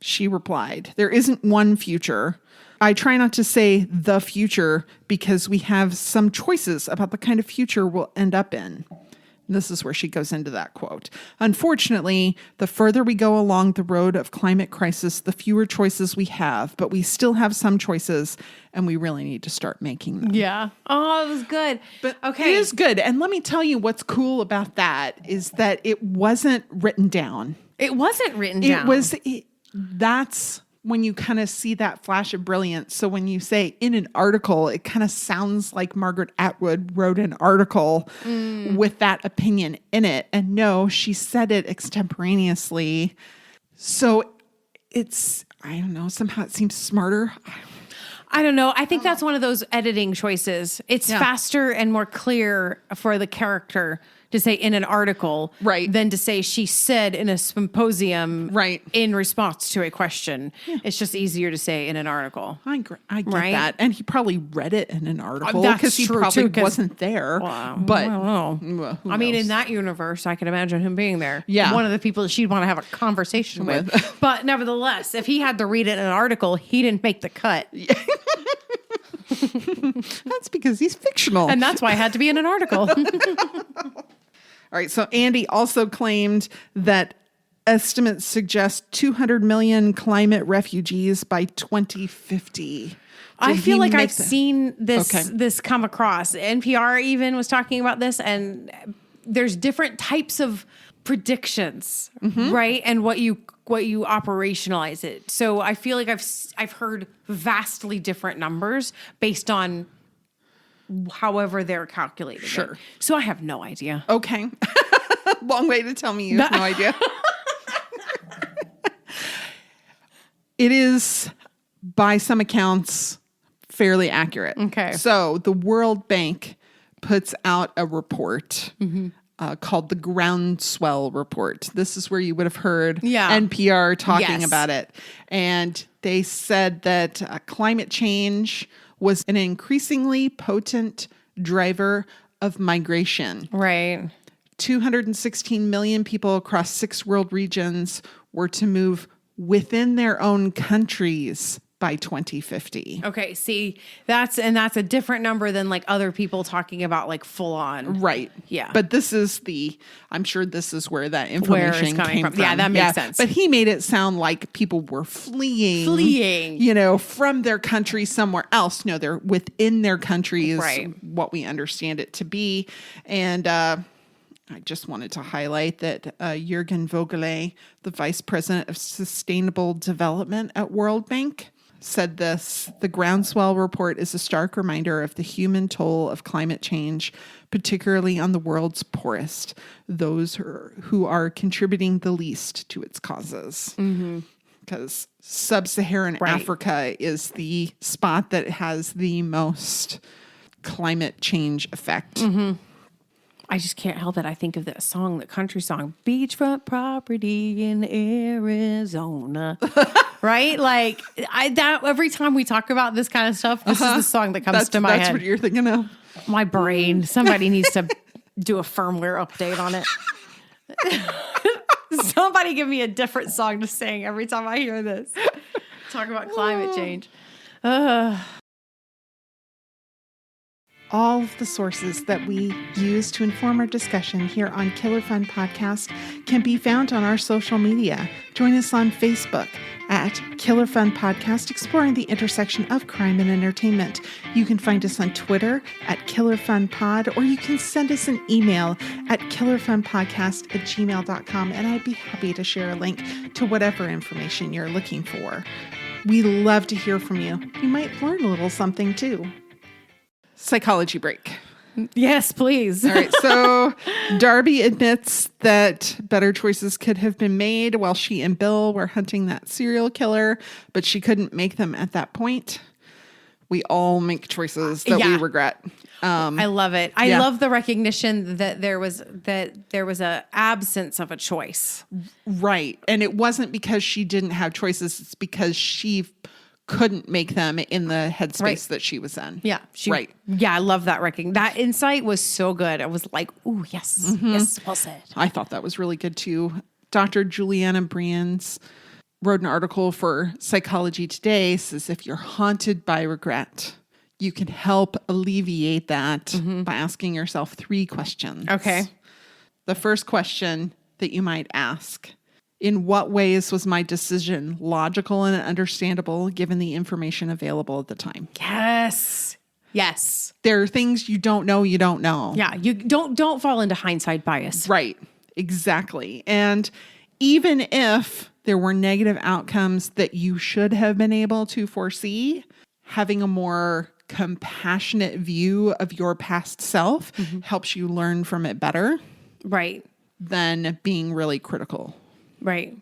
She replied, there isn't one future. I try not to say the future because we have some choices about the kind of future we'll end up in. And this is where she goes into that quote. Unfortunately, the further we go along the road of climate crisis, the fewer choices we have, but we still have some choices, and we really need to start making them. Yeah. Oh, it was good. But okay. It is good. And let me tell you what's cool about that is that it wasn't written down. It wasn't written down. That's when you kind of see that flash of brilliance. So when you say in an article, it kind of sounds like Margaret Atwood wrote an article with that opinion in it. And no, she said it extemporaneously. So I don't know, somehow it seems smarter. I don't know. I think that's one of those editing choices. It's faster and more clear for the character to say in an article than to say she said in a symposium in response to a question. Yeah. It's just easier to say in an article. I get that. And he probably read it in an article because he probably wasn't there. Well, but I don't know. I mean, in that universe, I can imagine him being there. Yeah. One of the people that she'd want to have a conversation with. But nevertheless, if he had to read it in an article, he didn't make the cut. Yeah. That's because he's fictional. And that's why it had to be in an article. All right. So Andy also claimed that estimates suggest 200 million climate refugees by 2050. I feel like I've seen this come across. NPR even was talking about this, and there's different types of predictions, right? And what you operationalize it. So I feel like I've heard vastly different numbers based on however they're calculated. Sure. So I have no idea. Okay. Long way to tell me you have no idea. It is, by some accounts, fairly accurate. Okay. So the World Bank puts out a report called the Groundswell Report. This is where you would have heard NPR talking about it. And they said that climate change was an increasingly potent driver of migration. Right. 216 million people across 6 world regions were to move within their own countries by 2050. Okay, see, that's a different number than like other people talking about like full on. Right. Yeah. But this is I'm sure this is where that information came from. Yeah, that makes sense. But he made it sound like people were fleeing, from their country somewhere else. No, they're within their countries, what we understand it to be. And I just wanted to highlight that Jürgen Vogele, the Vice President of Sustainable Development at World Bank, said this: the Groundswell Report is a stark reminder of the human toll of climate change, particularly on the world's poorest, those who are contributing the least to its causes. Because sub-Saharan Africa is the spot that has the most climate change effect. I just can't help it. I think of that song, the country song, Beachfront Property in Arizona. Right? Like that every time we talk about this kind of stuff, this is the song that comes to my head. That's what you're thinking of. My brain. Somebody needs to do a firmware update on it. Somebody give me a different song to sing every time I hear this. Talk about climate change. All of the sources that we use to inform our discussion here on Killer Fun Podcast can be found on our social media. Join us on Facebook at Killer Fun Podcast, exploring the intersection of crime and entertainment. You can find us on Twitter at Killer Fun Pod, or you can send us an email at killerfunpodcast@gmail.com, and I'd be happy to share a link to whatever information you're looking for. We love to hear from you. You might learn a little something too. Psychology break. Yes, please. All right. So Darby admits that better choices could have been made while she and Bill were hunting that serial killer, but she couldn't make them at that point. We all make choices that we regret. I love it. I love the recognition that there was a absence of a choice. Right. And it wasn't because she didn't have choices. It's because she couldn't make them in the headspace that she was in. Yeah. Yeah, I love that recognition. That insight was so good. I was like, ooh, yes. Yes, well said. I thought that was really good too. Dr. Juliana Brians wrote an article for Psychology Today, says if you're haunted by regret, you can help alleviate that by asking yourself 3 questions. Okay. The first question that you might ask: in what ways was my decision logical and understandable given the information available at the time? Yes. Yes. There are things you don't know. Yeah. You don't fall into hindsight bias. Right. Exactly. And even if there were negative outcomes that you should have been able to foresee, having a more compassionate view of your past self helps you learn from it better. Right. Than being really critical. Right.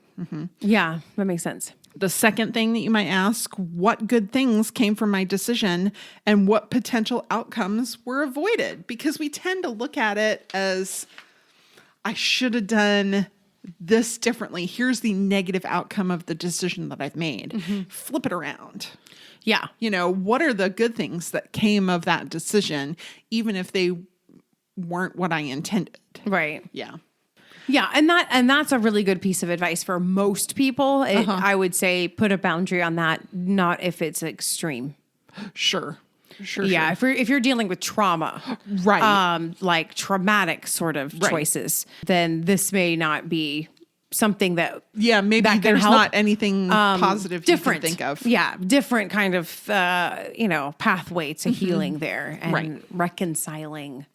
Yeah, that makes sense. The second thing that you might ask: what good things came from my decision and what potential outcomes were avoided? Because we tend to look at it as, I should have done this differently. Here's the negative outcome of the decision that I've made. Flip it around. Yeah. What are the good things that came of that decision, even if they weren't what I intended? Right. Yeah. Yeah, and that's a really good piece of advice for most people. I would say put a boundary on that, not if it's extreme. Sure. Yeah, if you're dealing with trauma, right? Like traumatic sort of choices, then this may not be something that maybe that there's help. Not anything positive different you can think of. Yeah, different kind of pathway to healing there and reconciling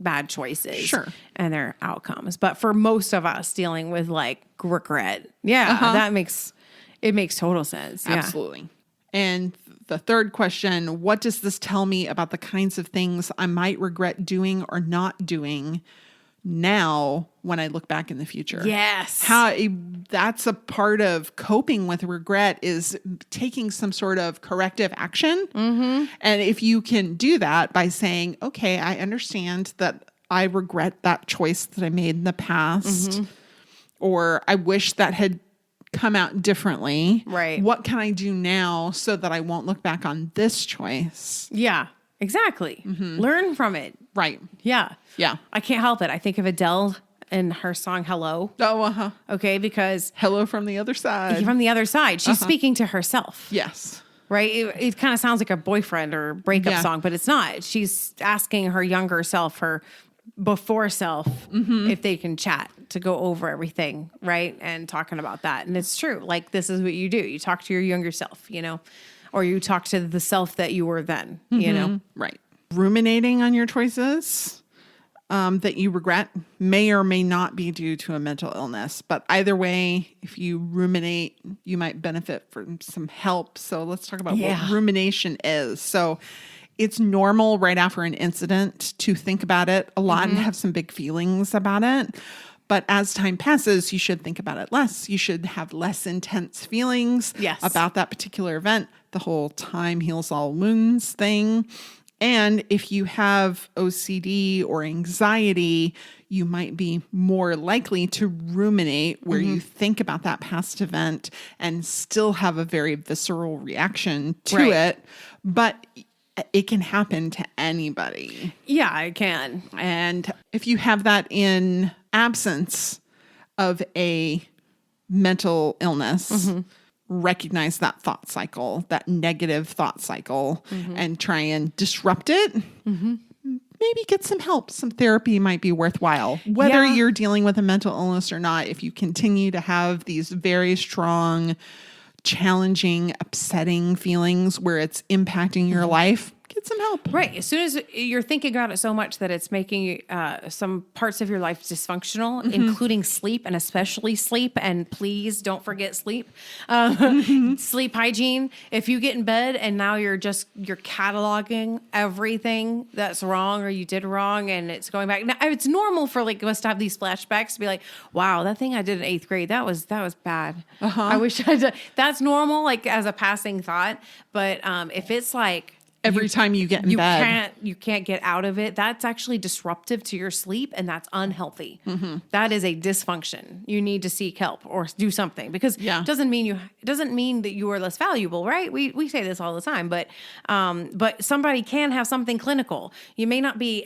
bad choices and their outcomes. But for most of us dealing with like regret, that makes total sense. Absolutely. And the third question: what does this tell me about the kinds of things I might regret doing or not doing, now when I look back in the future. Yes. That's a part of coping with regret, is taking some sort of corrective action. Mm-hmm. And if you can do that by saying, okay, I understand that I regret that choice that I made in the past, mm-hmm. or I wish that had come out differently. Right. What can I do now so that I won't look back on this choice? Yeah, exactly. Mm-hmm. Learn from it. Right. Yeah. Yeah. I can't help it. I think of Adele and her song Hello. Oh, uh-huh. Okay, because hello from the other side. From the other side. She's speaking to herself. Yes. Right? It kind of sounds like a boyfriend or breakup song, but it's not. She's asking her younger self, her before self, mm-hmm. if they can chat to go over everything, right? And talking about that. And it's true. Like, this is what you do. You talk to your younger self, you know, or you talk to the self that you were then, mm-hmm. you know? Right. Ruminating on your choices that you regret may or may not be due to a mental illness. But either way, if you ruminate, you might benefit from some help. So let's talk about what rumination is. So it's normal right after an incident to think about it a lot, mm-hmm. and have some big feelings about it. But as time passes, you should think about it less. You should have less intense feelings about that particular event. The whole time heals all wounds thing. And if you have OCD or anxiety, you might be more likely to ruminate, where mm-hmm. you think about that past event and still have a very visceral reaction to it. But it can happen to anybody. Yeah, it can. And if you have that in absence of a mental illness, mm-hmm. recognize that thought cycle, that negative thought cycle, mm-hmm. and try and disrupt it. Mm-hmm. Maybe get some help. Some therapy might be worthwhile. Whether you're dealing with a mental illness or not, if you continue to have these very strong, challenging, upsetting feelings where it's impacting your life, get some help. Right. As soon as you're thinking about it so much that it's making some parts of your life dysfunctional, mm-hmm. including sleep, and especially sleep. And please don't forget sleep. Sleep hygiene. If you get in bed and now you're cataloging everything that's wrong or you did wrong, and it's going back. Now, it's normal for us to have these flashbacks to be like, wow, that thing I did in 8th grade, that was bad. Uh-huh. I wish I'd done. That's normal, like as a passing thought. But if it's like, every time you get in bed, you can't get out of it, that's actually disruptive to your sleep, and that's unhealthy. Mm-hmm. That is a dysfunction. You need to seek help or do something, because it doesn't mean that you are less valuable, right? We say this all the time, but somebody can have something clinical. You may not be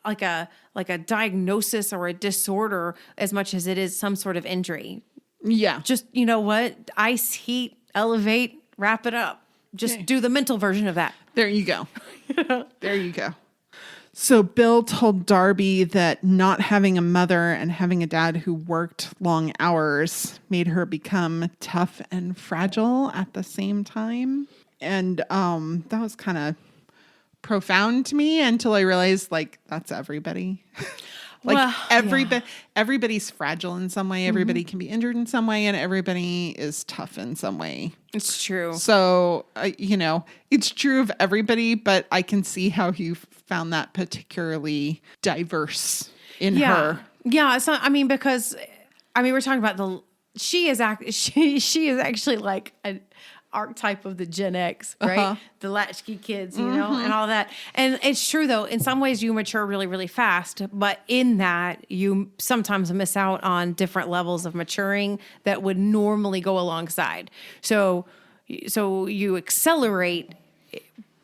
like a diagnosis or a disorder as much as it is some sort of injury. Yeah. Just, you know what? Ice, heat, elevate, wrap it up. Just do the mental version of that. There you go. There you go. So Bill told Darby that not having a mother and having a dad who worked long hours made her become tough and fragile at the same time. And that was kind of profound to me until I realized, like, that's everybody. Everybody's fragile in some way. Everybody mm-hmm. can be injured in some way, and everybody is tough in some way. It's true. So, it's true of everybody, but I can see how you found that particularly diverse in her. Yeah. So, because we're talking about she is actually like an archetype of the Gen X, right? Uh-huh. The latchkey kids, you know, and all that. And it's true, though. In some ways, you mature really, really fast. But in that, you sometimes miss out on different levels of maturing that would normally go alongside. So you accelerate,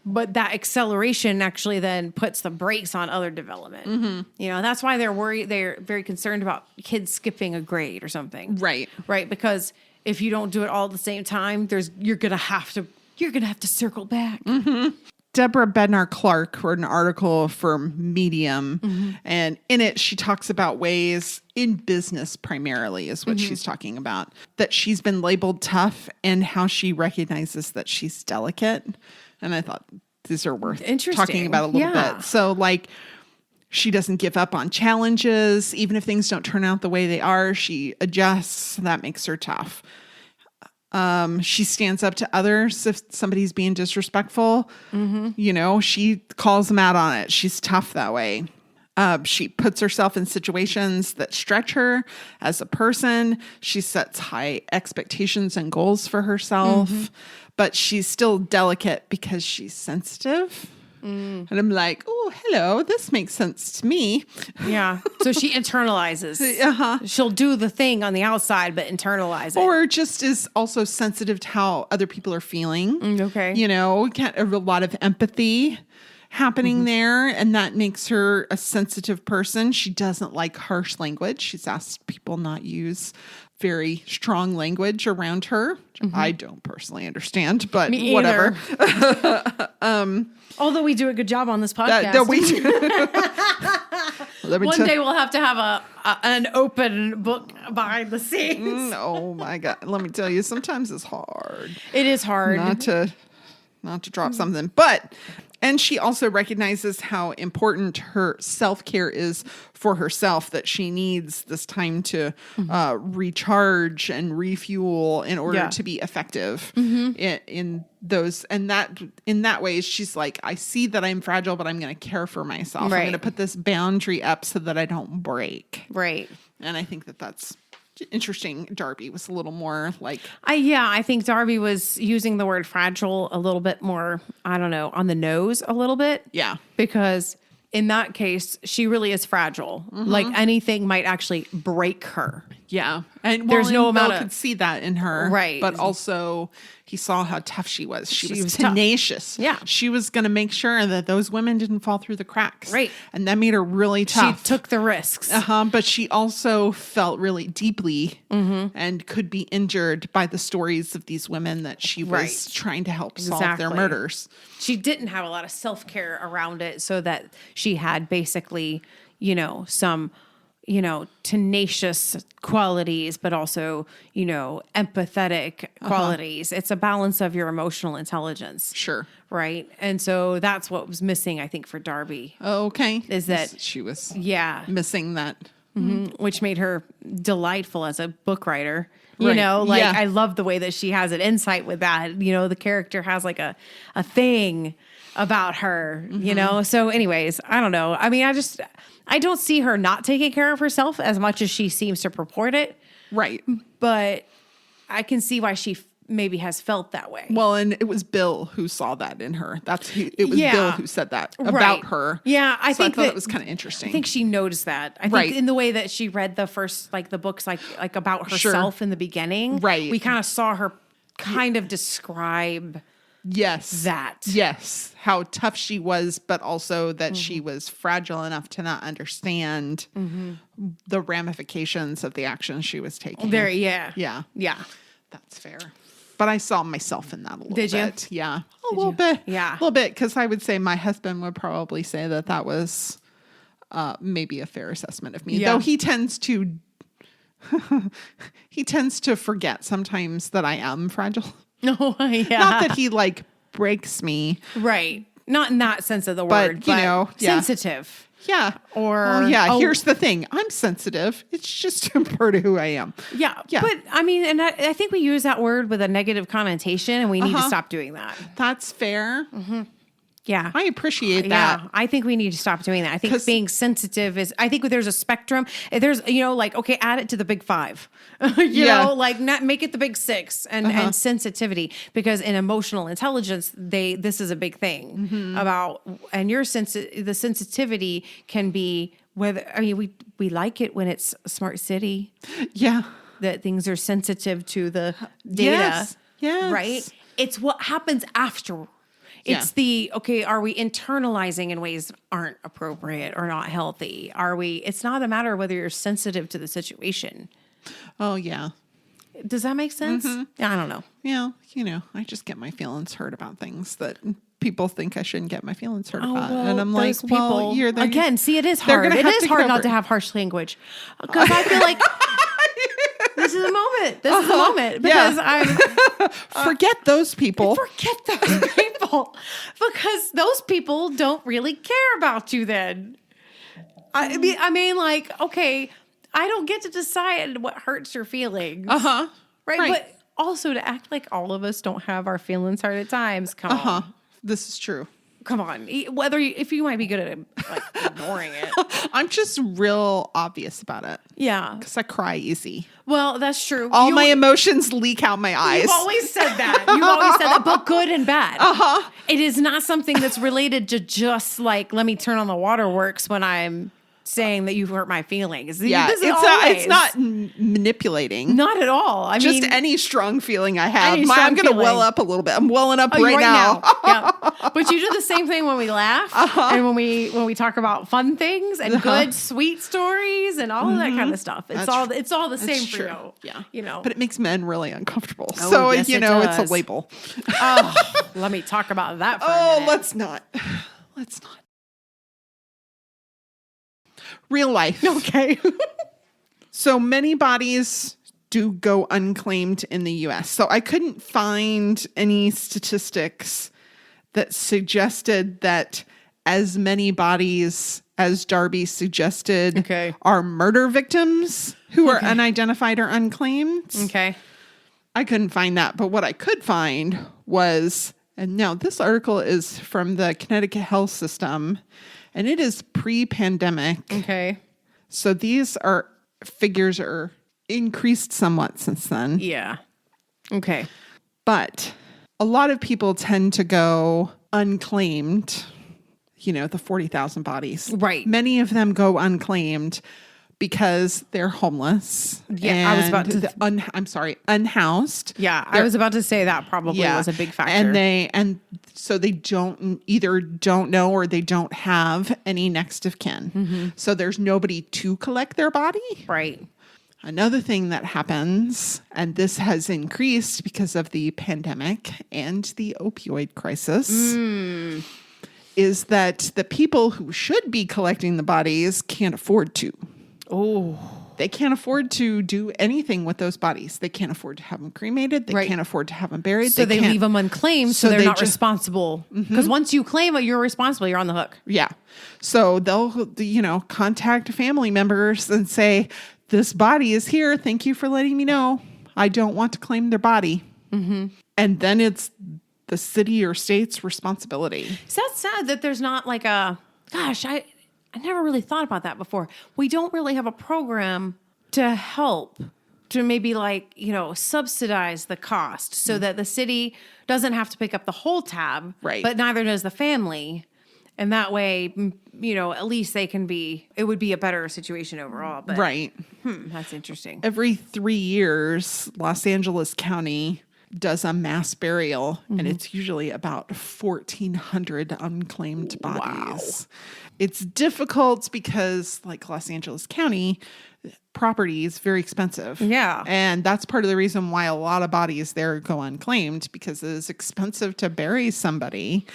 but that acceleration actually then puts the brakes on other development. Mm-hmm. That's why they're very concerned about kids skipping a grade or something. Right. Right. Because if you don't do it all at the same time, you're gonna have to circle back. Mm-hmm. Deborah Bednar-Clark wrote an article for Medium, mm-hmm. and in it she talks about ways in business, primarily is what mm-hmm. she's talking about, that she's been labeled tough and how she recognizes that she's delicate. And I thought these are worth talking about a little bit. So, like, she doesn't give up on challenges. Even if things don't turn out the way they are, she adjusts. That makes her tough. She stands up to others if somebody's being disrespectful. Mm-hmm. She calls them out on it. She's tough that way. She puts herself in situations that stretch her as a person. She sets high expectations and goals for herself, but she's still delicate because she's sensitive. And I'm like, oh, hello, this makes sense to me. Yeah. So she internalizes. She'll do the thing on the outside, but internalize it. Or just is also sensitive to how other people are feeling. Okay. You know, a lot of empathy happening there. And that makes her a sensitive person. She doesn't like harsh language. She's asked people not use very strong language around her. I don't personally understand, but Me whatever. Although we do a good job on this podcast. That we do. One day we'll have to have an open book behind the scenes. Oh my God. Let me tell you, sometimes it's hard. It is hard. Not to drop something, and she also recognizes how important her self-care is for herself, that she needs this time to recharge and refuel in order to be effective in those. And that in that way, she's like, I see that I'm fragile, but I'm going to care for myself. Right. I'm going to put this boundary up so that I don't break. Right. And I think that that's interesting. Darby was a little more like, I think Darby was using the word fragile a little bit more, I don't know, on the nose a little bit. Yeah. Because in that case, she really is fragile. Like anything might actually break her. Yeah. And there's no amount could see that in her. Right. But also he saw how tough she was. She was tough. tenacious. Yeah. She was going to make sure that those women didn't fall through the cracks. Right. And that made her really tough. She took the risks. But she also felt really deeply and could be injured by the stories of these women that she was trying to help solve their murders. She didn't have a lot of self-care around it, so that she had basically, some, tenacious qualities, but also, empathetic qualities. It's a balance of your emotional intelligence. Sure. Right. And so that's what was missing, I think, for Darby. Okay. Is that she was missing that. Which made her delightful as a book writer. Right. I love the way that she has an insight with that. The character has like a thing about her, So anyways, I don't know. I mean, I don't see her not taking care of herself as much as she seems to purport it. Right. But I can see why she maybe has felt that way. Well, and it was Bill who saw that in her. It was Bill who said that about her. Yeah, I thought it was kind of interesting. I think she noticed that. I think in the way that she read the first, the books, like about herself in the beginning. Right. We kind of saw her kind of describe that. Yes. How tough she was, but also that she was fragile enough to not understand the ramifications of the actions she was taking. Yeah. That's fair. But I saw myself in that a little bit. Did you? Yeah. A little bit. Yeah. A little bit. Because I would say my husband would probably say that was maybe a fair assessment of me. Yeah. Though he tends to forget sometimes that I am fragile. Oh, yeah. Not that he breaks me. Right. Not in that sense of the word, but sensitive. Yeah. Here's the thing. I'm sensitive. It's just a part of who I am. Yeah. But I mean, and I think we use that word with a negative connotation, and we need to stop doing that. That's fair. Yeah. I appreciate that. Yeah. I think we need to stop doing that. I think being sensitive I think there's a spectrum. There's, okay, add it to the big 5, not make it the big 6 and sensitivity, because in emotional intelligence, this is a big thing about, and the sensitivity can be we like it when it's a smart city. Yeah. That things are sensitive to the data. Yes. Right. It's what happens after. It's are we internalizing in ways that aren't appropriate or not healthy? It's not a matter of whether you're sensitive to the situation. Oh, yeah. Does that make sense? Yeah, I don't know. Yeah. I just get my feelings hurt about things that people think I shouldn't get my feelings hurt about. Well, and I'm like, well, again, see, it is hard. It is hard not to have harsh language, because I feel like this is a moment. This is a moment, because forget those people. Forget those people, because those people don't really care about you then. I mean, okay, I don't get to decide what hurts your feelings. Right? But also to act like all of us don't have our feelings hurt at times. Come on. This is true. come on. If you might be good at like ignoring it. I'm just real obvious about it. Yeah. Because I cry easy. Well, that's true. All my emotions leak out my eyes. You've always said that. But good and bad. Uh-huh. It is not something that's related to just like, let me turn on the waterworks when I'm saying that you've hurt my feelings. Yeah, it's not manipulating. Not at all. I just mean, any strong feeling I have. I'm going to feeling. well up a little bit. I'm welling up right now. Yeah. But you do the same thing when we laugh and when we talk about fun things and good, sweet stories and all of that kind of stuff. It's all the same for you. Yeah. You know. But it makes men really uncomfortable. Oh, so, yes, it's a label. Oh, let me talk about that for a minute. Let's not. Real life. Okay. So many bodies do go unclaimed in the US. So I couldn't find any statistics that suggested that as many bodies as Darby suggested are murder victims who are unidentified or unclaimed. Okay. I couldn't find that. But what I could find was, and now this article is from the Connecticut Health System, and it is pre-pandemic. Okay. So these figures are increased somewhat since then. Yeah. Okay. But a lot of people tend to go unclaimed, the 40,000 bodies. Right. Many of them go unclaimed because they're homeless. Yeah, I was about to... unhoused. Yeah, I was about to say that probably was a big factor. And so they don't know or they don't have any next of kin. Mm-hmm. So there's nobody to collect their body. Right. Another thing that happens, and this has increased because of the pandemic and the opioid crisis, is that the people who should be collecting the bodies can't afford to. Oh, they can't afford to do anything with those bodies. They can't afford to have them cremated. They can't afford to have them buried. So they leave them unclaimed. So they're not responsible. Because once you claim it, you're responsible. You're on the hook. Yeah. So they'll, contact family members and say, this body is here. Thank you for letting me know. I don't want to claim their body. Mm-hmm. And then it's the city or state's responsibility. So that's sad that there's not like I never really thought about that before. We don't really have a program to help to maybe subsidize the cost so that the city doesn't have to pick up the whole tab, right? But neither does the family. And that way, at least it would be a better situation overall. But, right. That's interesting. Every 3 years, Los Angeles County does a mass burial, and it's usually about 1,400 unclaimed bodies. Wow. It's difficult because, like Los Angeles County, property is very expensive. Yeah. And that's part of the reason why a lot of bodies there go unclaimed, because it is expensive to bury somebody.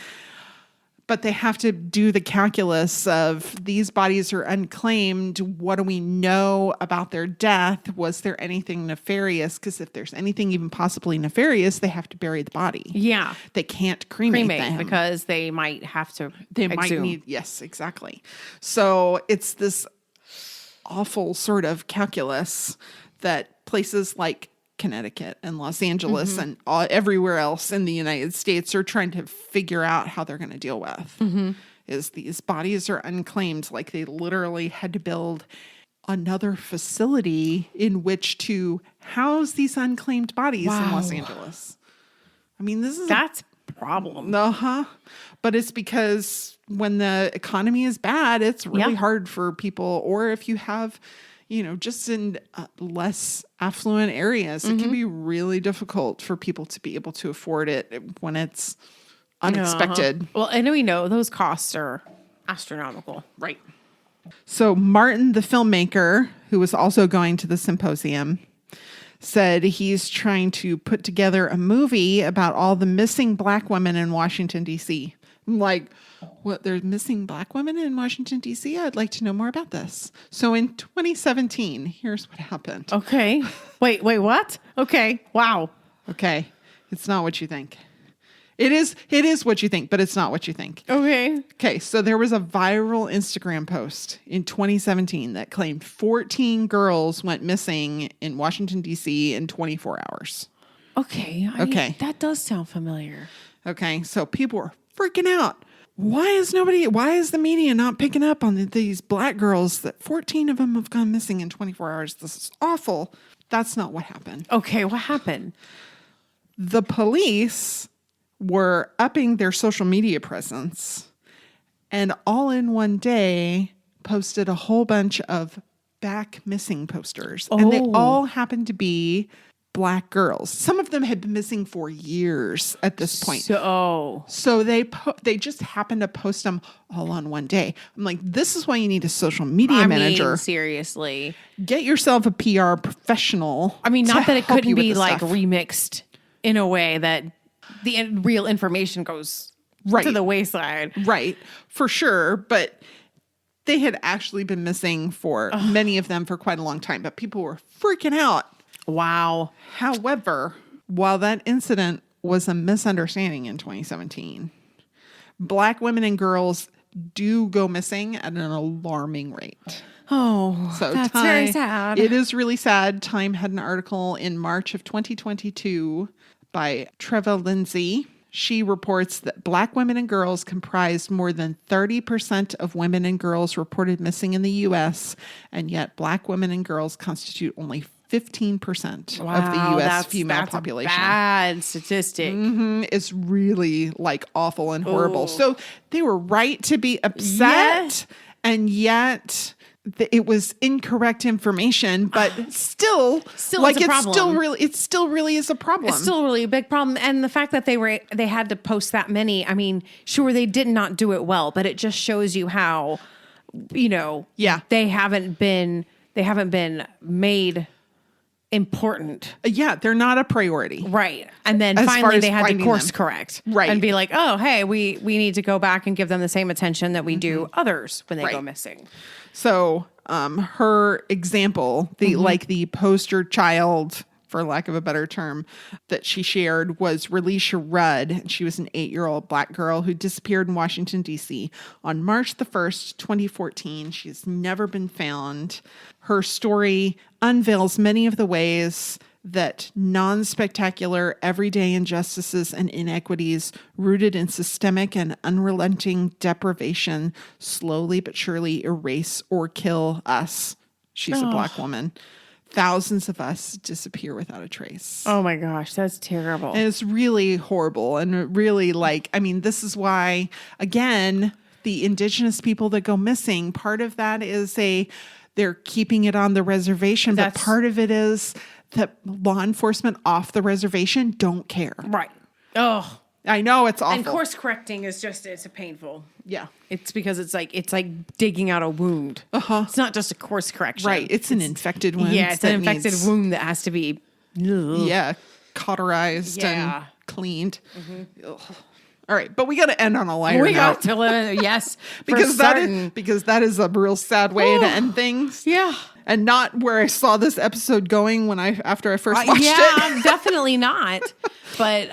But they have to do the calculus of these bodies are unclaimed. What do we know about their death? Was there anything nefarious? Because if there's anything even possibly nefarious, they have to bury the body. Yeah. They can't cremate them. Because they might have to might need, yes, exactly. So it's this awful sort of calculus that places like Connecticut and Los Angeles and everywhere else in the United States are trying to figure out how they're going to deal with. Is these bodies are unclaimed, like they literally had to build another facility in which to house these unclaimed bodies in Los Angeles. I mean, that's a problem. But it's because when the economy is bad, it's really hard for people, or if you have just in less affluent areas, it can be really difficult for people to be able to afford it when it's unexpected. Well, and we know those costs are astronomical. Right. So Martin, the filmmaker, who was also going to the symposium, said he's trying to put together a movie about all the missing Black women in Washington, D.C. I'm like, what, there's missing Black women in Washington, D.C.? I'd like to know more about this. So in 2017, here's what happened. Okay. Wait, what? Okay. Wow. Okay. It's not what you think. It is what you think, but it's not what you think. Okay. Okay. So there was a viral Instagram post in 2017 that claimed 14 girls went missing in Washington, D.C. in 24 hours. Okay. That does sound familiar. Okay. So people were freaking out. why is the media not picking up on these black girls that 14 of them have gone missing in 24 hours? This is awful. That's not what happened. Okay, what happened? The police were upping their social media presence and all in one day posted a whole bunch of back missing posters. And they all happened to be black girls. Some of them had been missing for years at this point. So they just happened to post them all on one day. I'm like, this is why you need a social media manager. Seriously. Get yourself a PR professional. I mean, not that it couldn't be like remixed in a way that the real information goes to the wayside. Right. For sure. But they had actually been missing for many of them for quite a long time, but people were freaking out. Wow. However, while that incident was a misunderstanding in 2017, black women and girls do go missing at an alarming rate. Oh, so that's very sad. It is really sad. Time had an article in March of 2022 by Treva Lindsay. She reports that black women and girls comprised more than 30% of women and girls reported missing in the U.S., and yet black women and girls constitute only 15% of the U.S. female population. That's a bad statistic. It's really like awful and horrible. Ooh. So they were right to be upset, and yet it was incorrect information, but still like it's a problem. It still really is a problem. It's still really a big problem. And the fact that they had to post that many, I mean, sure, they did not do it well, but it just shows you how, they haven't been made important. Yeah, they're not a priority. Right. And then finally they had to course correct. Right. And be like, oh, hey, we need to go back and give them the same attention that we do others when they go missing. So her example, the poster child, for lack of a better term, that she shared was Relisha Rudd. She was an 8-year-old black girl who disappeared in Washington, D.C. on March the 1st, 2014. She's never been found. Her story unveils many of the ways that non-spectacular everyday injustices and inequities rooted in systemic and unrelenting deprivation slowly but surely erase or kill us. She's a black woman. Thousands of us disappear without a trace. Oh my gosh, that's terrible. And it's really horrible and really this is why, again, the indigenous people that go missing, part of that is they're keeping it on the reservation, but part of it is that law enforcement off the reservation don't care. Right. Oh, I know it's awful. And course correcting is it's a painful. Yeah. It's because it's like digging out a wound. It's not just a course correction. Right. It's an infected wound. Yeah, it's an infected wound that has to be cauterized and cleaned. All right, but we got to end on a lighter note. We got to, yes, because that is a real sad way to end things. Yeah, and not where I saw this episode going after I first watched it. Yeah, definitely not. But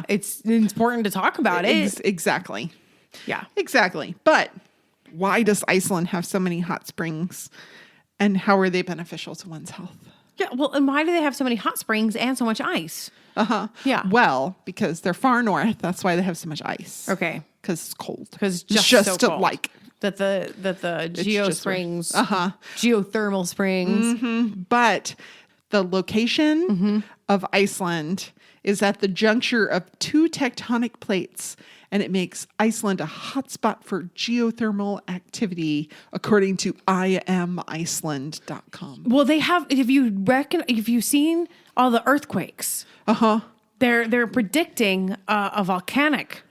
it's important to talk about it. Exactly. Yeah, exactly. But why does Iceland have so many hot springs, and how are they beneficial to one's health? Yeah, well, and why do they have so many hot springs and so much ice? Yeah. Well, because they're far north. That's why they have so much ice. Okay. Because it's cold. Because just so cold. Like that the geothermal springs. But the location of Iceland is at the juncture of two tectonic plates, and it makes Iceland a hotspot for geothermal activity, according to IamIceland.com. Well, they have. If you've seen all the earthquakes, they're predicting a volcanic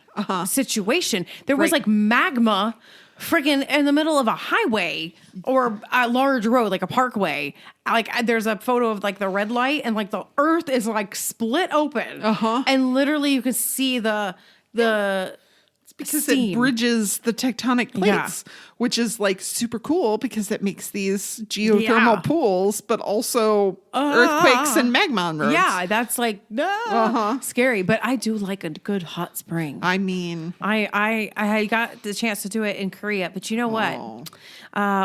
situation. There was like magma friggin' in the middle of a highway or a large road, like a parkway. Like there's a photo of like the red light, and like the earth is like split open, and literally you can see the because steam. It bridges the tectonic plates, which is like super cool because it makes these geothermal pools, but also earthquakes and magma on roads. Yeah, that's like scary, but I do like a good hot spring. I mean, I got the chance to do it in Korea, but you know what?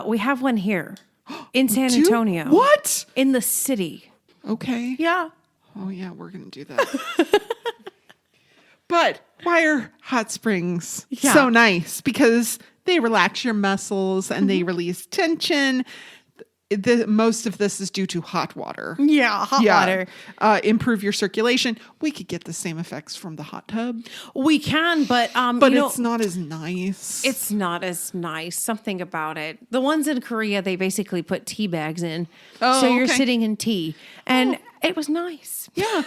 We have one here in San Antonio. What? In the city. Okay. Yeah. Oh yeah, we're gonna do that. But why are hot springs Yeah. so nice? Because they relax your muscles and they release tension. Most of this is due to hot water. Yeah, hot water. Improve your circulation. We could get the same effects from the hot tub. We can, but It's not as nice. It's not as nice. Something about it. The ones in Korea, they basically put tea bags in. Oh, so you're okay. sitting in tea. And it was nice. Yeah,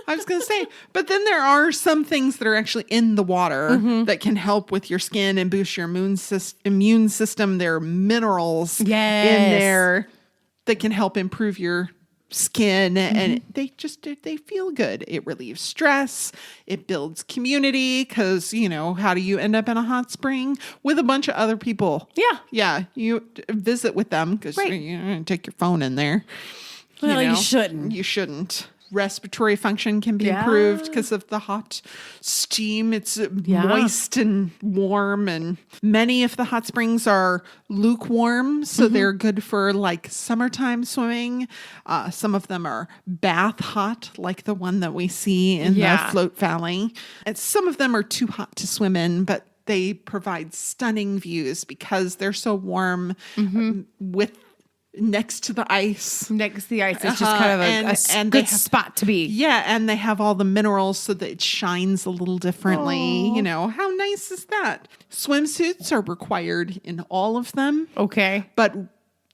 I was going to say. But then there are some things that are actually in the water that can help with your skin and boost your immune system. There are minerals in there that can help improve your skin. And they feel good. It relieves stress. It builds community because, how do you end up in a hot spring? With a bunch of other people. Yeah. Yeah, you visit with them because you're going to take your phone in there. Well, you shouldn't. You shouldn't. Respiratory function can be improved because of the hot steam. It's moist and warm, and many of the hot springs are lukewarm, so they're good for like summertime swimming. Some of them are bath hot, like the one that we see in the Float Valley. And some of them are too hot to swim in, but they provide stunning views because they're so warm with next to the ice. Next to the ice. It's just kind of a good spot to be. Yeah, and they have all the minerals so that it shines a little differently. How nice is that? Swimsuits are required in all of them. Okay. But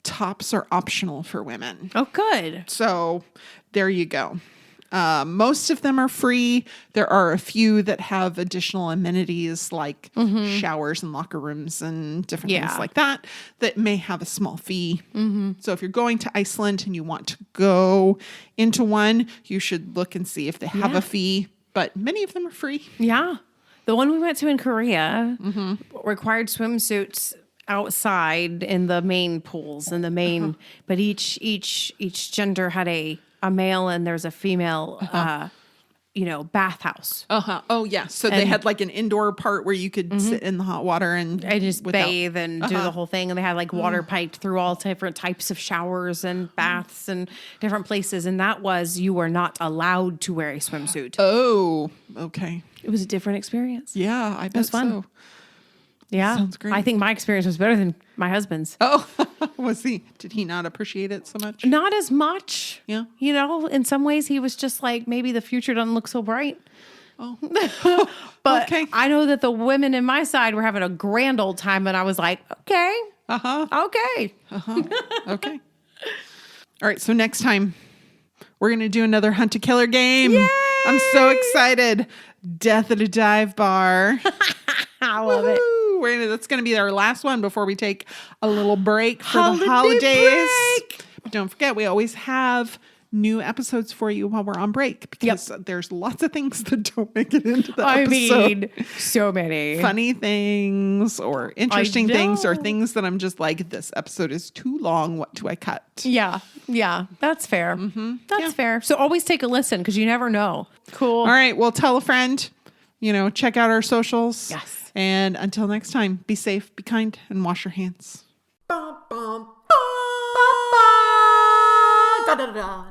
tops are optional for women. Oh, good. So there you go. Most of them are free. There are a few that have additional amenities like showers and locker rooms and different things like that may have a small fee. So if you're going to Iceland and you want to go into one, you should look and see if they have a fee. But many of them are free. Yeah. The one we went to in Korea required swimsuits outside in the main pools and the main, but each gender had a male and there's a female, bathhouse. Oh yeah. So they had like an indoor part where you could sit in the hot water and just bathe and do the whole thing. And they had like water piped through all different types of showers and baths and different places. And that was, you were not allowed to wear a swimsuit. Oh, okay. It was a different experience. Yeah, I bet fun. so. Yeah. Sounds great. I think my experience was better than my husband's. Oh, did he not appreciate it so much? Not as much. Yeah. In some ways he was just like, maybe the future doesn't look so bright. Oh. But okay. I know that the women in my side were having a grand old time and I was like, okay. Okay. Okay. All right. So next time we're going to do another hunt a killer game. Yay! I'm so excited. Death at a dive bar. I love it. That's going to be our last one before we take a little break for Holiday the holidays. break. But don't forget, we always have new episodes for you while we're on break because there's lots of things that don't make it into the episode. So many. Funny things or interesting things or things that I'm just like, this episode is too long. What do I cut? Yeah. That's fair. That's fair. So always take a listen because you never know. Cool. All right. Well, tell a friend, check out our socials. Yes. And until next time, be safe, be kind, and wash your hands. Da, da, da.